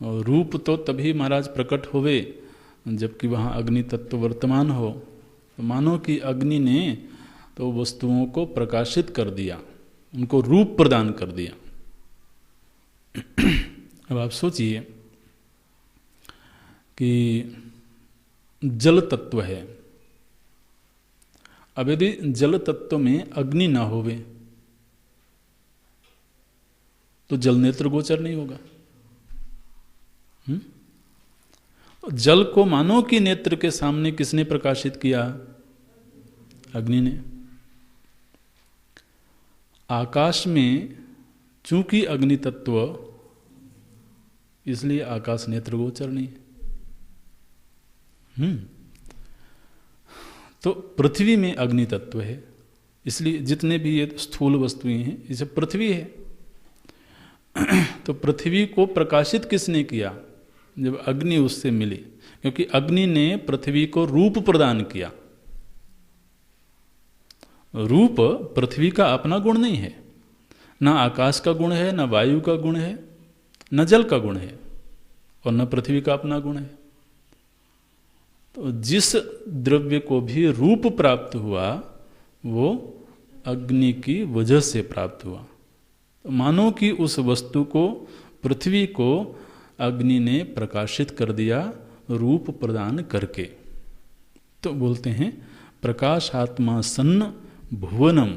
और रूप तो तभी महाराज प्रकट होवे जबकि वहाँ अग्नि तत्व वर्तमान हो। तो मानो कि अग्नि ने तो वस्तुओं को प्रकाशित कर दिया, उनको रूप प्रदान कर दिया। अब आप सोचिए कि जल तत्व है। अब यदि जल तत्व में अग्नि ना होवे तो जल नेत्र गोचर नहीं होगा। जल को मानो कि नेत्र के सामने किसने प्रकाशित किया? अग्नि ने। आकाश में चूंकि अग्नि तत्व, इसलिए आकाश नेत्र गोचर नहीं। तो पृथ्वी में अग्नि तत्व है, इसलिए जितने भी ये स्थूल वस्तुएं हैं ये सब पृथ्वी है। तो पृथ्वी को प्रकाशित किसने किया? जब अग्नि उससे मिली, क्योंकि अग्नि ने पृथ्वी को रूप प्रदान किया। रूप पृथ्वी का अपना गुण नहीं है, ना आकाश का गुण है, ना वायु का गुण है, न जल का गुण है, और न पृथ्वी का अपना गुण है। तो जिस द्रव्य को भी रूप प्राप्त हुआ वो अग्नि की वजह से प्राप्त हुआ। तो मानो कि उस वस्तु को, पृथ्वी को अग्नि ने प्रकाशित कर दिया रूप प्रदान करके। तो बोलते हैं प्रकाशात्मा सन्न भुवनम।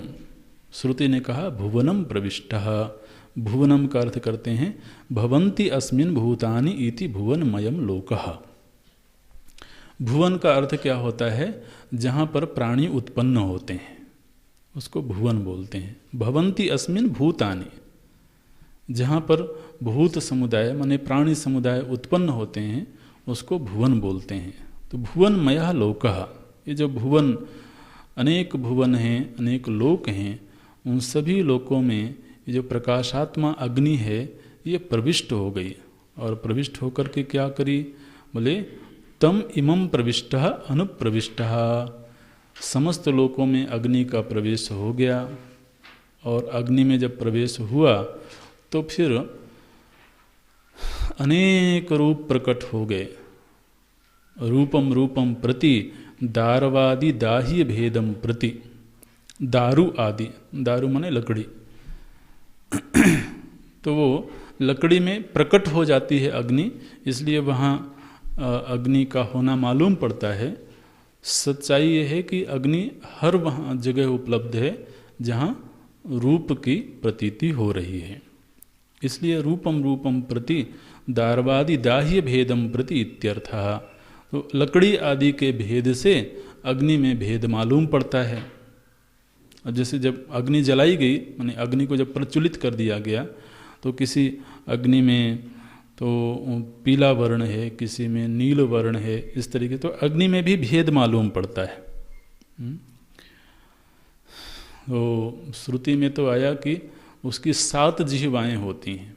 श्रुति ने कहा भुवनम प्रविष्टः। भुवनम का अर्थ करते हैं भवन्ति अस्मिन् भूतानि इति भुवनमयम लोकः। भुवन का अर्थ क्या होता है? जहाँ पर प्राणी उत्पन्न होते हैं उसको भुवन बोलते हैं। भवन्ति अस्मिन् भूतानि, जहाँ पर भूत समुदाय माने प्राणी समुदाय उत्पन्न होते हैं उसको भुवन बोलते हैं। तो भुवनमयः लोकः, ये जो भुवन, अनेक भुवन हैं, अनेक लोक हैं, उन सभी लोकों में ये जो प्रकाशात्मा अग्नि है ये प्रविष्ट हो गई। और प्रविष्ट होकर के क्या करी, बोले तम इमं प्रविष्टः अनुप्रविष्टः, समस्त लोकों में अग्नि का प्रवेश हो गया। और अग्नि में जब प्रवेश हुआ तो फिर अनेक रूप प्रकट हो गए। रूपम रूपम प्रति दारवादि दाह्य भेदम प्रति, दारु आदि, दारु माने लकड़ी तो वो लकड़ी में प्रकट हो जाती है अग्नि, इसलिए वहाँ अग्नि का होना मालूम पड़ता है। सच्चाई ये है कि अग्नि हर वहाँ जगह उपलब्ध है जहाँ रूप की प्रतीति हो रही है। इसलिए रूपम रूपम प्रति दारवादि दाह्य भेदम प्रति इत्यर्थः। तो लकड़ी आदि के भेद से अग्नि में भेद मालूम पड़ता है। और जैसे जब अग्नि जलाई गई, माने अग्नि को जब प्रज्वलित कर दिया गया, तो किसी अग्नि में तो पीला वर्ण है, किसी में नील वर्ण है, इस तरीके, तो अग्नि में भी भेद मालूम पड़ता है। तो श्रुति में तो आया कि उसकी 7 जिह्वाएं होती हैं,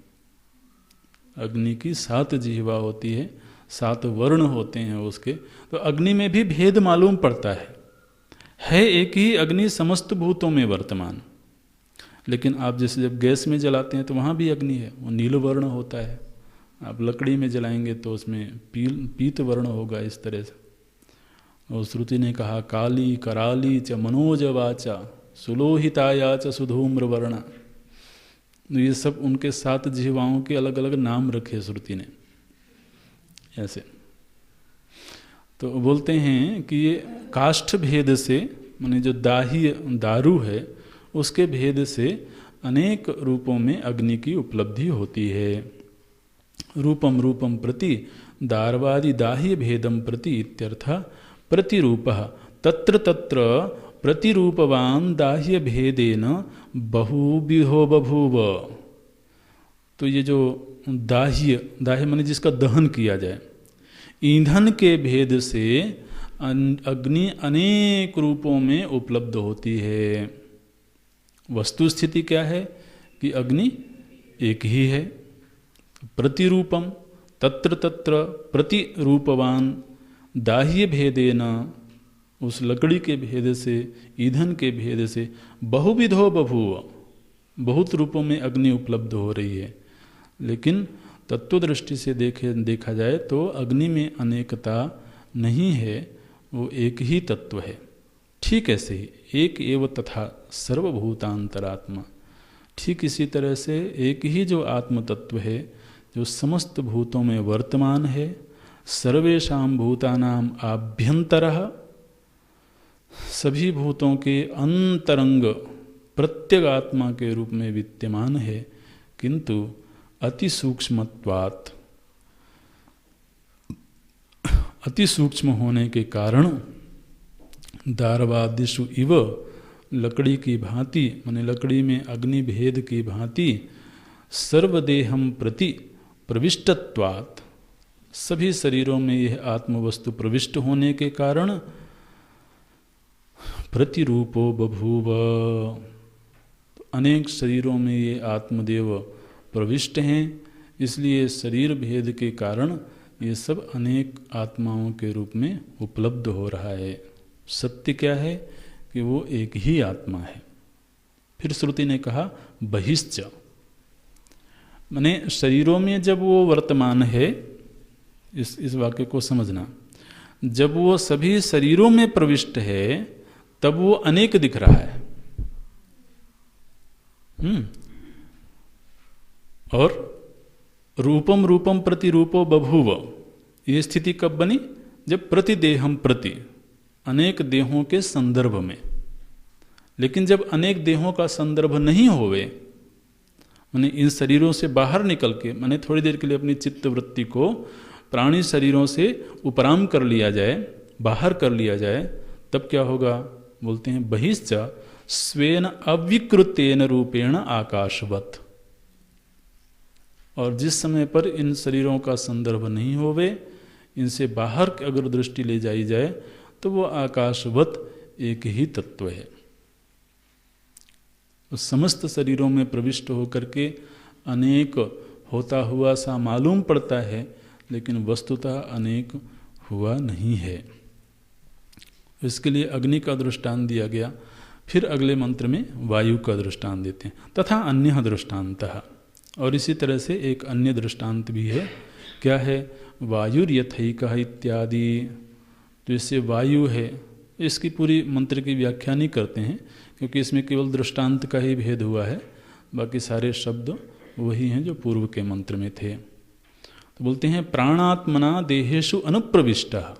अग्नि की 7 जिह्वा होती है, 7 वर्ण होते हैं उसके। तो अग्नि में भी भेद मालूम पड़ता है एक ही अग्नि समस्त भूतों में वर्तमान। लेकिन आप जैसे जब गैस में जलाते हैं तो वहाँ भी अग्नि है, वो नील वर्ण होता है। आप लकड़ी में जलाएंगे तो उसमें पीत वर्ण होगा, इस तरह से। और श्रुति ने कहा काली कराली च मनोज वाचा सुलोहिताया च सुधूम्र वर्णा। ये सब उनके 7 जिह्वाओं के अलग अलग नाम रखे श्रुति ने ऐसे। तो बोलते हैं कि ये काष्ठ भेद से, माने जो दारू है उसके भेद से अनेक रूपों में अग्नि की उपलब्धि होती है। रूपम रूपम प्रति दारवादि दाह्य भेदम प्रति इत्यर्थः प्रतिरूपः तत्र तत्र प्रतिरूपवान दाह्य भेदेन बहुविधो बभूव। तो ये जो दाह्य माने जिसका दहन किया जाए, ईंधन के भेद से अग्नि अनेक रूपों में उपलब्ध होती है। वस्तु स्थिति क्या है कि अग्नि एक ही है। प्रतिरूपम तत्र तत्र प्रतिरूपवान दाह्य भेदेन, उस लकड़ी के भेद से, ईंधन के भेद से बहुविधो बभूव, बहुत रूपों में अग्नि उपलब्ध हो रही है। लेकिन तत्व दृष्टि से देखा जाए तो अग्नि में अनेकता नहीं है, वो एक ही तत्व है। ठीक ऐसे ही एक एव तथा सर्वभूतांतरात्मा, ठीक इसी तरह से एक ही जो आत्म तत्व है जो समस्त भूतों में वर्तमान है, सर्वेषां भूतानाम आभ्यंतरः, सभी भूतों के अंतरंग प्रत्येक आत्मा के रूप में विद्यमान है, किंतु अति सूक्ष्मत्वात्, अति सूक्ष्म होने के कारण दारवादिषु इव, लकड़ी की भांति, माने लकड़ी में अग्नि भेद की भांति, सर्वदेहम प्रति प्रविष्टत्वात्, सभी शरीरों में यह आत्मवस्तु प्रविष्ट होने के कारण प्रतिरूपो बभूव, अनेक शरीरों में ये आत्मदेव प्रविष्ट हैं। इसलिए शरीर भेद के कारण ये सब अनेक आत्माओं के रूप में उपलब्ध हो रहा है। सत्य क्या है कि वो एक ही आत्मा है। फिर श्रुति ने कहा बहिश्च, माने शरीरों में जब वो वर्तमान है, इस वाक्य को समझना, जब वो सभी शरीरों में प्रविष्ट है तब वो अनेक दिख रहा है। और रूपम रूपम प्रति रूपो बभूव, ये स्थिति कब बनी? जब प्रतिदेहम प्रति, अनेक देहों के संदर्भ में। लेकिन जब अनेक देहों का संदर्भ नहीं होवे, माने इन शरीरों से बाहर निकल के, माने थोड़ी देर के लिए अपनी चित्त वृत्ति को प्राणी शरीरों से उपराम कर लिया जाए, बाहर कर लिया जाए, तब क्या होगा? बोलते हैं बहिश्च स्वेन अविकृतेन रूपेण आकाशवत। और जिस समय पर इन शरीरों का संदर्भ नहीं होवे, इनसे बाहर अगर दृष्टि ले जाई जाए तो वो आकाशवत एक ही तत्व है। उस समस्त शरीरों में प्रविष्ट होकर के अनेक होता हुआ सा मालूम पड़ता है, लेकिन वस्तुतः अनेक हुआ नहीं है। इसके लिए अग्नि का दृष्टांत दिया गया। फिर अगले मंत्र में वायु का दृष्टांत देते हैं, तथा अन्य दृष्टांतः। और इसी तरह से एक अन्य दृष्टांत भी है। क्या है? वायुर्यथैकः इत्यादि। तो इससे वायु है, इसकी पूरी मंत्र की व्याख्या नहीं करते हैं, क्योंकि इसमें केवल दृष्टांत का ही भेद हुआ है, बाकी सारे शब्द वही हैं जो पूर्व के मंत्र में थे। तो बोलते हैं प्राणात्मना देहेषु अनुप्रविष्टः।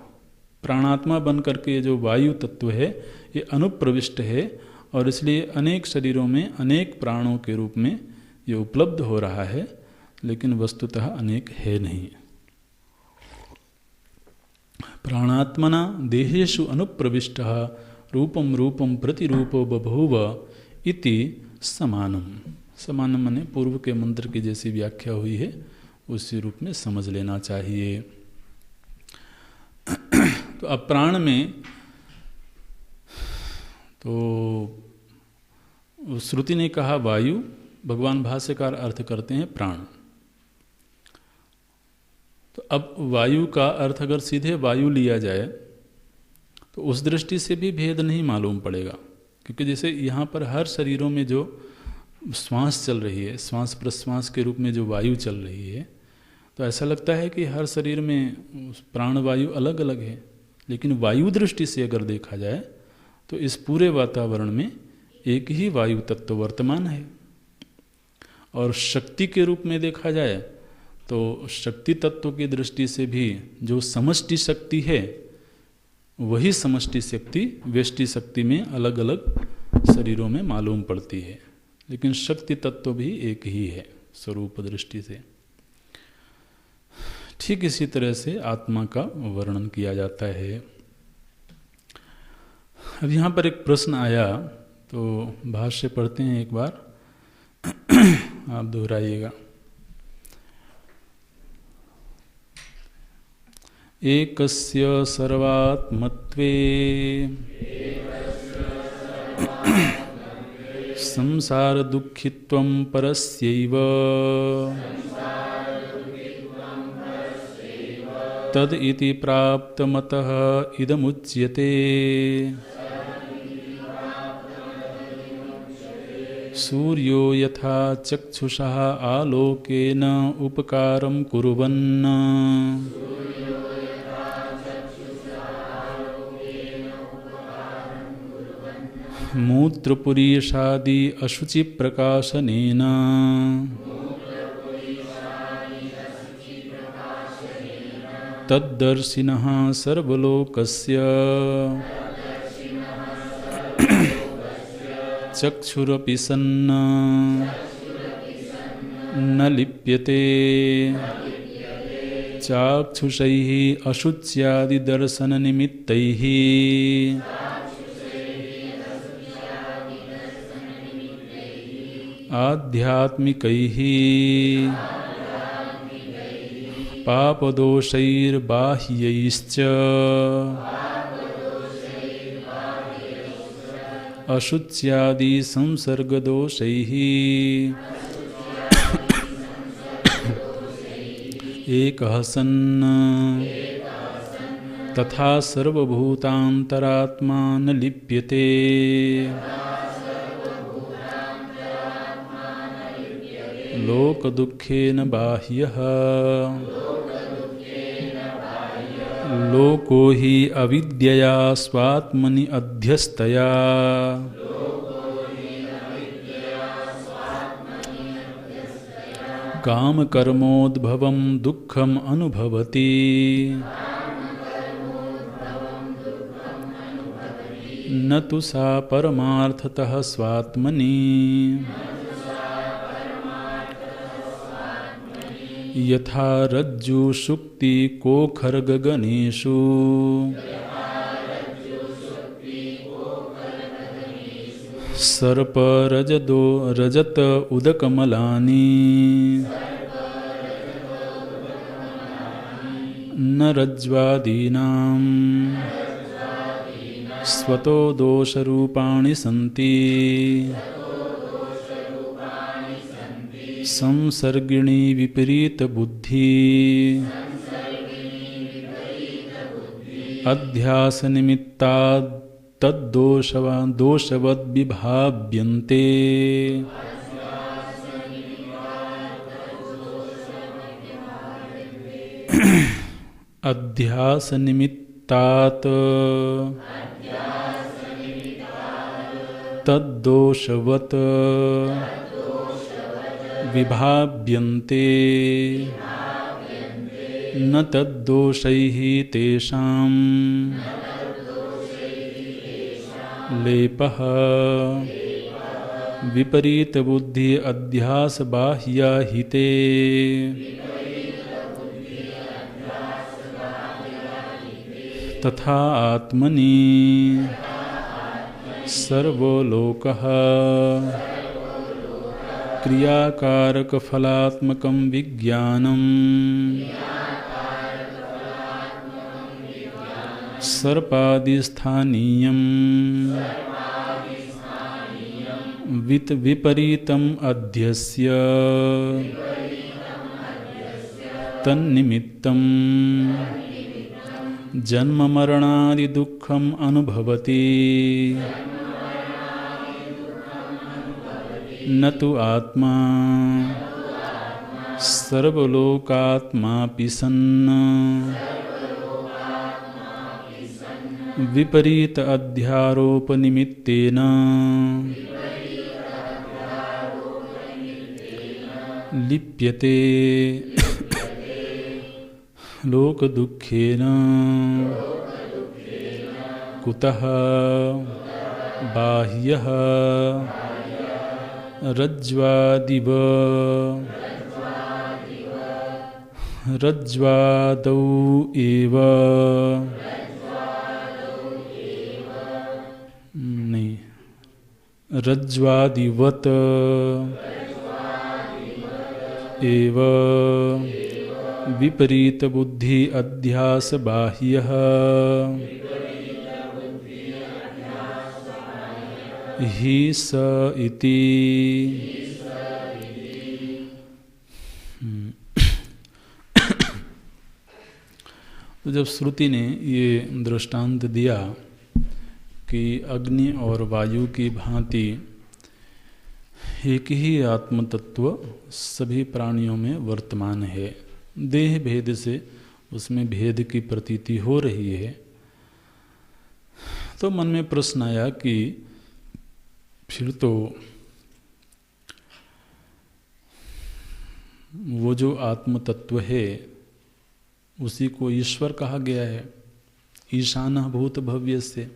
प्राणात्मा बन करके जो वायु तत्व है ये अनुप्रविष्ट है, और इसलिए अनेक शरीरों में अनेक प्राणों के रूप में ये उपलब्ध हो रहा है, लेकिन वस्तुतः अनेक है नहीं। प्राणात्मना देहेषु अनुप्रविष्टः रूपम रूपम प्रतिरूपो बभूव इति समानम। समानम माने पूर्व के मंत्र की जैसी व्याख्या हुई है उसी रूप में समझ लेना चाहिए। तो अब प्राण में तो श्रुति ने कहा वायु, भगवान भाष्यकार अर्थ करते हैं प्राण। तो अब वायु का अर्थ अगर सीधे वायु लिया जाए तो उस दृष्टि से भी भेद नहीं मालूम पड़ेगा, क्योंकि जैसे यहाँ पर हर शरीरों में जो श्वास चल रही है, श्वास प्रश्वास के रूप में जो वायु चल रही है, तो ऐसा लगता है कि हर शरीर में प्राण वायु अलग अलग है। लेकिन वायु दृष्टि से अगर देखा जाए तो इस पूरे वातावरण में एक ही वायु तत्व वर्तमान है। और शक्ति के रूप में देखा जाए तो शक्ति तत्व की दृष्टि से भी जो समष्टि शक्ति है वही समष्टि शक्ति व्यष्टि शक्ति में अलग अलग शरीरों में मालूम पड़ती है, लेकिन शक्ति तत्व भी एक ही है स्वरूप दृष्टि से। ठीक इसी तरह से आत्मा का वर्णन किया जाता है। अब यहाँ पर एक प्रश्न आया, तो भाष्य पढ़ते हैं एक बार, आप दोहराइएगा। एकस्य सर्वात्मत्वे संसार दुःखित्वं परस्यैव तद इति प्राप्तमतः इदमुच्यते। सूर्यो यथा चक्षुषः आलोकेन उपकारं कुर्वन् मूत्रपुरीषादि अशुचि प्रकाशनेन तद्दर्शिनः सर्वलोकस्य चक्षुरपि सन्न न लिप्यते चाक्षुषैः अशुच्यादिदर्शननिमित्तैः आध्यात्मिकैः पापदोषैर्बाह्यैश्च अशुच्यादि संसर्गदोषैः एकः सन् तथा सर्वभूतान्तरात्मा न लिप्यते लोकदुःखेन बाह्यः लोको हि अविद्यया स्वात्मनि अध्यस्तया कामकर्मोद्भवं दुःखम् अनुभवति न तु सा परमार्थतः स्वात्मनि यथा रज्जु शुक्ति कोखरगगनेषु सर्प रजत उदकमलानि न रज्ज्वादीनां स्वतो दोषरूपाणि सन्ति संसर्गिणी विपरीत बुद्धि अध्यास निमित्तात् दोषवद् विभाव्यन्ते। अध्यास निमित्तात् तद्दोषवत् विभाव्यन्ते न तद्दोषैः तेषां लेपः विपरीत बुद्धि अध्यास बाह्या हिते तथा आत्मनि सर्वो लोकः क्रियाकारक फलात्मकं विज्ञानम् सर्पादिस्थानीयं विपरीतम् अध्यस्य तन्निमित्तं जन्म मरणादि दुःखम् अनुभवति न तु आत्मा सर्वलोकात्मापि सन् विपरीत अध्यारोप निमित्तेन लिप्यते लोक दुःखेन कुतः बाह्यः रज्ज्वादिव रज्ज्वादौ एव नहीं रज्ज्वादिवत् एव विपरीत बुद्धि अध्यास बाह्यः हि स इति। तो जब श्रुति ने ये दृष्टांत दिया कि अग्नि और वायु की भांति एक ही आत्म तत्व सभी प्राणियों में वर्तमान है, देह भेद से उसमें भेद की प्रतीति हो रही है, तो मन में प्रश्न आया कि फिर तो वो जो आत्म तत्व है उसी को ईश्वर कहा गया है, ईशानः भूत भव्यस्य।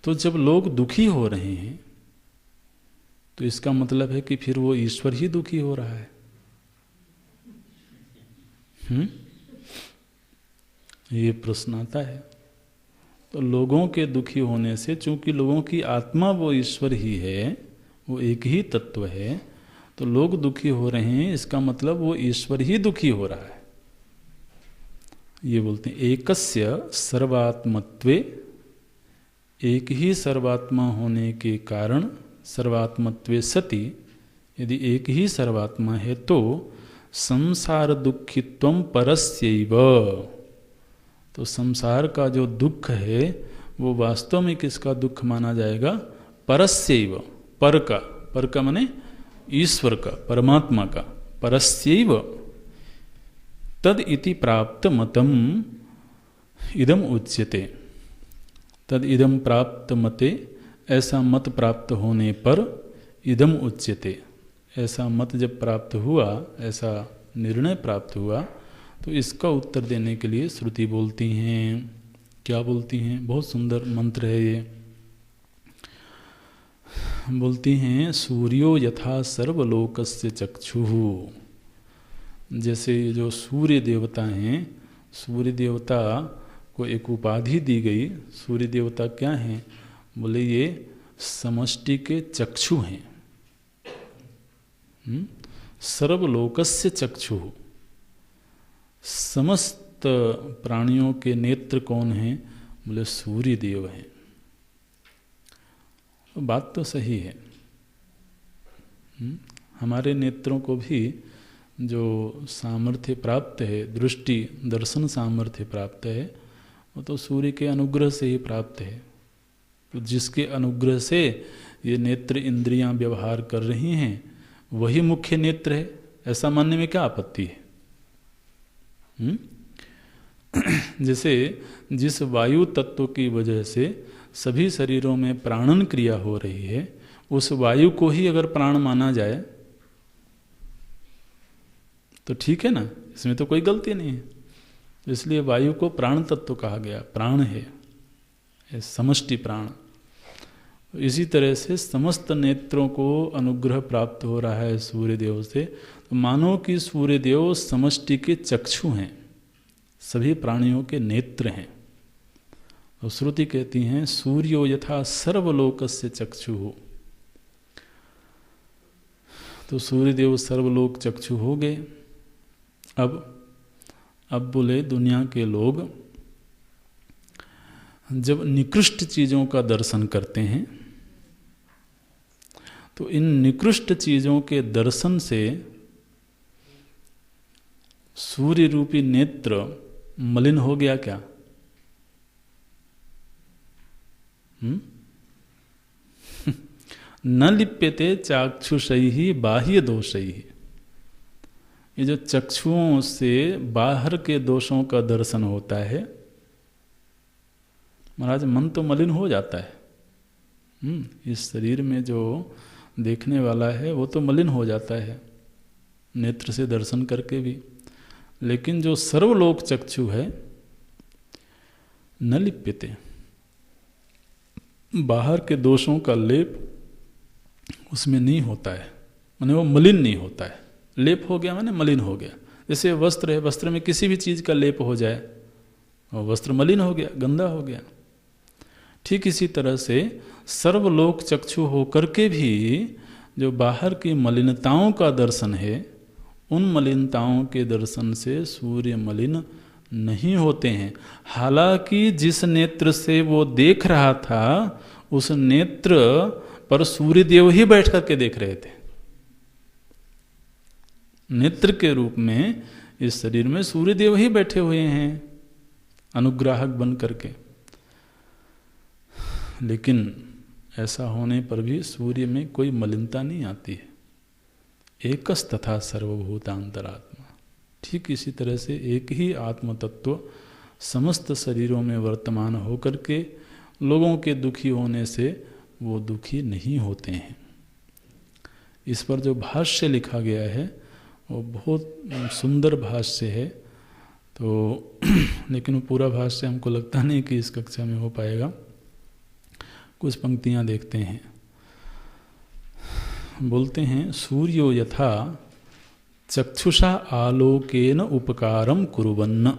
तो जब लोग दुखी हो रहे हैं तो इसका मतलब है कि फिर वो ईश्वर ही दुखी हो रहा है। ये प्रश्न आता है। तो लोगों के दुखी होने से, चूंकि लोगों की आत्मा वो ईश्वर ही है, वो एक ही तत्व है, तो लोग दुखी हो रहे हैं, इसका मतलब वो ईश्वर ही दुखी हो रहा है। ये बोलते हैं एकस्य सर्वात्मत्वे, एक ही सर्वात्मा होने के कारण, सर्वात्मत्वे सति, यदि एक ही सर्वात्मा है तो संसार दुखित्वम परस्यैव, तो संसार का जो दुख है वो वास्तव में किसका दुख माना जाएगा? परस्यैव, पर का माने ईश्वर का, परमात्मा का, परस्यैव तद इति प्राप्त मतम इदम उच्यते। तद इदम प्राप्त मते, ऐसा मत प्राप्त होने पर इदम उच्यते, ऐसा मत जब प्राप्त हुआ, ऐसा निर्णय प्राप्त हुआ, तो इसका उत्तर देने के लिए श्रुति बोलती हैं। क्या बोलती हैं? बहुत सुंदर मंत्र है ये। बोलती हैं सूर्यो यथा सर्वलोकस्य चक्षुः। जैसे जो सूर्य देवता हैं, सूर्य देवता को एक उपाधि दी गई। सूर्य देवता क्या हैं? बोले ये समष्टि के चक्षु हैं। सर्वलोकस्य चक्षुः, समस्त प्राणियों के नेत्र कौन हैं? बोले सूर्य देव हैं। तो बात तो सही है। हमारे नेत्रों को भी जो सामर्थ्य प्राप्त है, दृष्टि दर्शन सामर्थ्य प्राप्त है, वो तो सूर्य के अनुग्रह से ही प्राप्त है। तो जिसके अनुग्रह से ये नेत्र इंद्रियां व्यवहार कर रही हैं वही मुख्य नेत्र है, ऐसा मानने में क्या आपत्ति है? जैसे जिस वायु तत्व की वजह से सभी शरीरों में प्राणन क्रिया हो रही है, उस वायु को ही अगर प्राण माना जाए तो ठीक है ना, इसमें तो कोई गलती नहीं है। इसलिए वायु को प्राण तत्व कहा गया, प्राण है, समष्टि प्राण। इसी तरह से समस्त नेत्रों को अनुग्रह प्राप्त हो रहा है सूर्यदेव से। तो मानो कि सूर्यदेव समष्टि के चक्षु हैं, सभी प्राणियों के नेत्र हैं। तो श्रुति कहती हैं सूर्यो यथा सर्वलोकस्य चक्षु हो। तो सूर्यदेव सर्वलोक चक्षु हो गए। अब बोले दुनिया के लोग जब निकृष्ट चीज़ों का दर्शन करते हैं तो इन निकृष्ट चीज़ों के दर्शन से सूर्य रूपी नेत्र मलिन हो गया क्या? न लिप्यते चाक्षुषैहि बाह्य दोषैहि। ये जो चक्षुओं से बाहर के दोषों का दर्शन होता है, महाराज मन तो मलिन हो जाता है। इस शरीर में जो देखने वाला है वो तो मलिन हो जाता है नेत्र से दर्शन करके भी, लेकिन जो सर्वलोक चक्षु है न लिप्यते, बाहर के दोषों का लेप उसमें नहीं होता है, माने वो मलिन नहीं होता है। लेप हो गया माने मलिन हो गया। जैसे वस्त्र है, वस्त्र में किसी भी चीज़ का लेप हो जाए और वस्त्र मलिन हो गया, गंदा हो गया। ठीक इसी तरह से सर्वलोक चक्षु होकर के भी जो बाहर की मलिनताओं का दर्शन है, उन मलिनताओं के दर्शन से सूर्य मलिन नहीं होते हैं। हालांकि जिस नेत्र से वो देख रहा था उस नेत्र पर सूर्यदेव ही बैठ करके देख रहे थे। नेत्र के रूप में इस शरीर में सूर्यदेव ही बैठे हुए हैं अनुग्राहक बन करके। लेकिन ऐसा होने पर भी सूर्य में कोई मलिनता नहीं आती है। एकस तथा सर्वभूतांतरात्मा। ठीक इसी तरह से एक ही आत्म तत्व समस्त शरीरों में वर्तमान होकर के लोगों के दुखी होने से वो दुखी नहीं होते हैं। इस पर जो भाष्य लिखा गया है वो बहुत सुंदर भाष्य है। तो लेकिन वो पूरा भाष्य हमको लगता नहीं कि इस कक्षा में हो पाएगा। कुछ पंक्तियां देखते हैं। बोलते हैं सूर्यो यथा चक्षुषा आलोकेन उपकारम कुर्वन्न।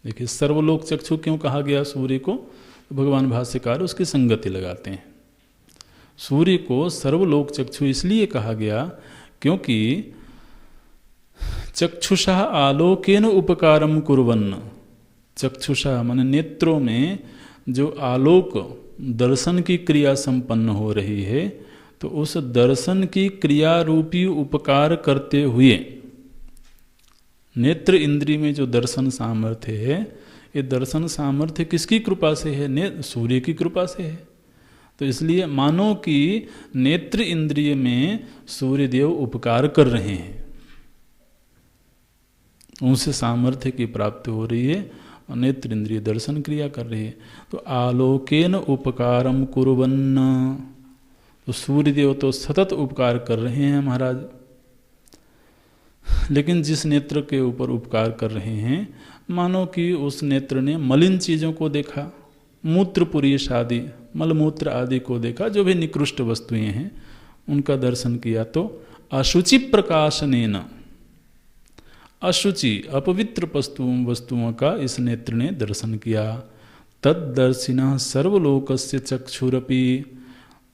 देखिए सर्वलोक चक्षु क्यों कहा गया सूर्य को? तो भगवान भाष्यकार उसकी संगति लगाते हैं। सूर्य को सर्वलोक चक्षु इसलिए कहा गया क्योंकि चक्षुषा आलोकेन उपकारम कुर्वन्न। चक्षुषा माने नेत्रों में जो आलोक दर्शन की क्रिया संपन्न हो रही है, तो उस दर्शन की क्रिया रूपी उपकार करते हुए नेत्र इंद्रिय में जो दर्शन सामर्थ्य है, ये दर्शन सामर्थ्य किसकी कृपा से है? सूर्य की कृपा से है। तो इसलिए मानो कि नेत्र इंद्रिय में सूर्यदेव उपकार कर रहे हैं, उनसे सामर्थ्य की प्राप्ति हो रही है और नेत्र इंद्रिय दर्शन क्रिया कर रही है। तो आलोकेन उपकारम कुर्वन्न। तो सूर्यदेव तो सतत उपकार कर रहे हैं महाराज। लेकिन जिस नेत्र के ऊपर उपकार कर रहे हैं, मानो कि उस नेत्र ने मलिन चीज़ों को देखा, मूत्र पुरीष आदि मलमूत्र आदि को देखा, जो भी निकृष्ट वस्तुएं हैं उनका दर्शन किया। तो अशुचि प्रकाशनेन, अशुचि अपवित्र वस्तुओं का इस नेत्र ने दर्शन किया। तद्दर्शिनः सर्वलोकस्य चक्षुरपि।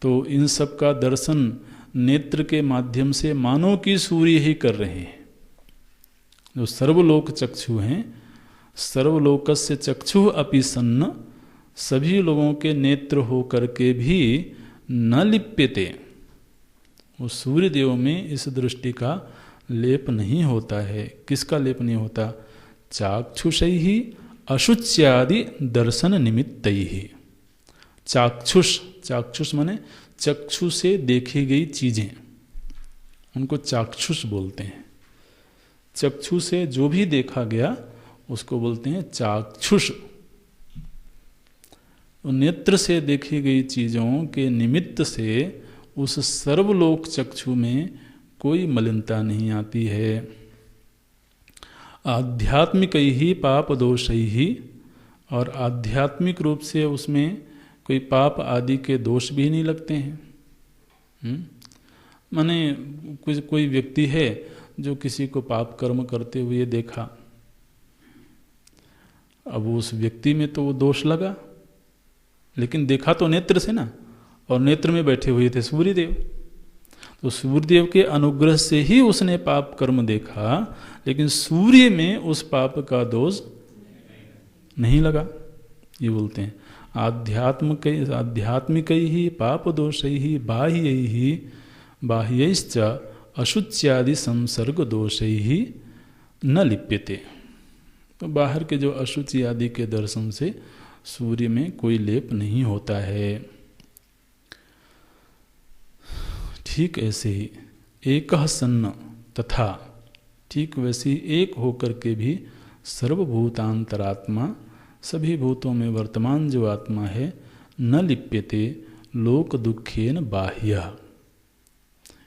तो इन सब का दर्शन नेत्र के माध्यम से मानो कि सूर्य ही कर रहे हैं। जो सर्वलोक चक्षु हैं, सर्वलोकस्य चक्षु अपि सन्न, सभी लोगों के नेत्र हो करके भी न लिप्यते, वो सूर्य देव में इस दृष्टि का लेप नहीं होता है। किसका लेप नहीं होता? चाक्षुषै ही अशुच्यादि दर्शन निमित्त ही। चाक्षुष, चाक्षुष माने चक्षु से देखी गई चीजें, उनको चाक्षुष बोलते हैं। चक्षु से जो भी देखा गया उसको बोलते हैं चाक्षुष। नेत्र से देखी गई चीजों के निमित्त से उस सर्वलोक चक्षु में कोई मलिनता नहीं आती है। आध्यात्मिक ही पाप दोष ही, और आध्यात्मिक रूप से उसमें कोई पाप आदि के दोष भी नहीं लगते हैं। माने कोई व्यक्ति है जो किसी को पाप कर्म करते हुए देखा, अब उस व्यक्ति में तो वो दोष लगा, लेकिन देखा तो नेत्र से ना, और नेत्र में बैठे हुए थे सूर्यदेव, तो सूर्यदेव के अनुग्रह से ही उसने पाप कर्म देखा, लेकिन सूर्य में उस पाप का दोष नहीं लगा। ये बोलते हैं आध्यात्मिक ही पाप दोष ही बाह्य ही बाह्यश्च अशुच्यादि संसर्ग दोष ही न लिप्यते। तो बाहर के जो अशुचि आदि के दर्शन से सूर्य में कोई लेप नहीं होता है। ठीक ऐसे ही एक सन्न तथा, ठीक वैसे ही एक होकर के भी सर्वभूतांतरात्मा, सभी भूतों में वर्तमान जो आत्मा है, न लिप्यते लोक दुखेन बाह्य।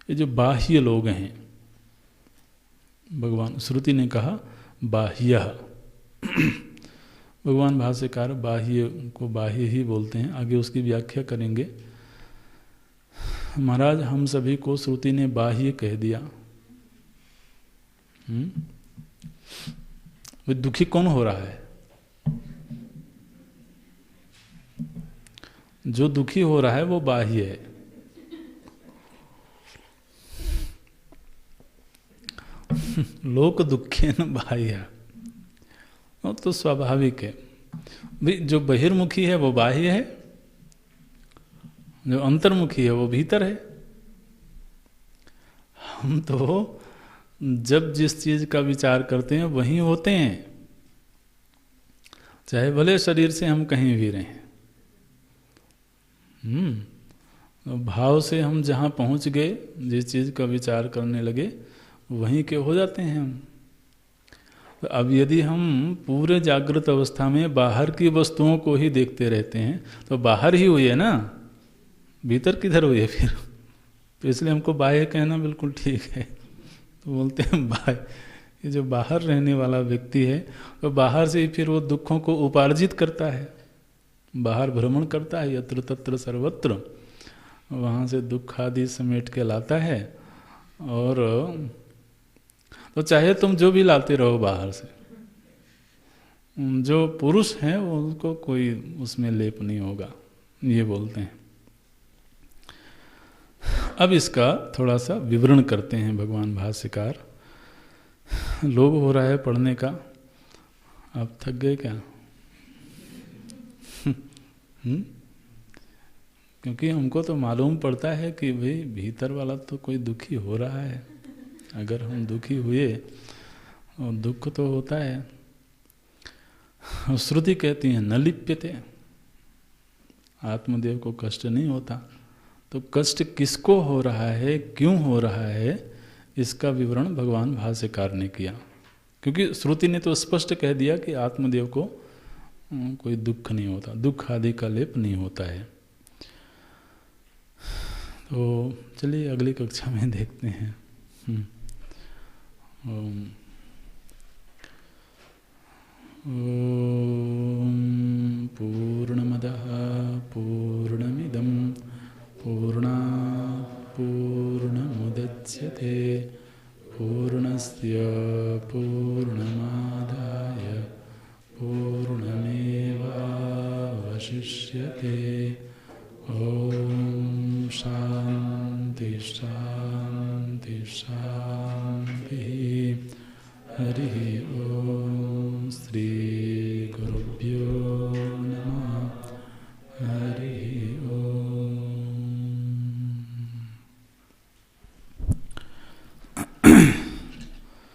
ये जो बाह्य लोग हैं, भगवान श्रुति ने कहा बाह्य, भगवान भाष्यकार बाह्य को बाह्य ही बोलते हैं। आगे उसकी व्याख्या करेंगे। महाराज हम सभी को श्रुति ने बाह्य कह दिया। वो दुखी कौन हो रहा है? जो दुखी हो रहा है वो बाह्य है। लोक दुखे न बाह्य, वो तो स्वाभाविक है भाई। जो बहिर्मुखी है वो बाह्य है, जो अंतर्मुखी है वो भीतर है। हम तो जब जिस चीज का विचार करते हैं वहीं होते हैं, चाहे भले शरीर से हम कहीं भी रहें। भाव से हम जहाँ पहुँच गए, जिस चीज का विचार करने लगे वहीं के हो जाते हैं हम। तो अब यदि हम पूरे जागृत अवस्था में बाहर की वस्तुओं को ही देखते रहते हैं तो बाहर ही हुई है ना, भीतर किधर हुई है फिर? तो इसलिए हमको बाह्य कहना बिल्कुल ठीक है। तो बोलते हैं बाह्य, ये जो बाहर रहने वाला व्यक्ति है तो बाहर से ही फिर वो दुखों को उपार्जित करता है, बाहर भ्रमण करता है, यत्र तत्र सर्वत्र, वहाँ से दुख आदि समेट के लाता है। और तो चाहे तुम जो भी लाते रहो बाहर से, जो पुरुष हैं उनको कोई उसमें लेप नहीं होगा, ये बोलते हैं। अब इसका थोड़ा सा विवरण करते हैं भगवान भाष्यकार। लोभ हो रहा है पढ़ने का, आप थक गए क्या? क्योंकि हमको तो मालूम पड़ता है कि भाई भीतर वाला तो कोई दुखी हो रहा है। अगर हम दुखी हुए और दुख तो होता है। श्रुति कहती है न लिप्यते, आत्मदेव को कष्ट नहीं होता। तो कष्ट किसको हो रहा है, क्यों हो रहा है, इसका विवरण भगवान भाष्यकार ने किया। क्योंकि श्रुति ने तो स्पष्ट कह दिया कि आत्मदेव को कोई दुख नहीं होता, दुख आदि का लेप नहीं होता है। तो चलिए अगली कक्षा में देखते हैं। ओम पूर्णमदः पूर्णमिदं पूर्णात् पूर्णमुदच्यते पूर्णस्य पूर्णमादाय पूर्णमेवावशिष्यते। ओम शांति शांति शांति। हरि ओम।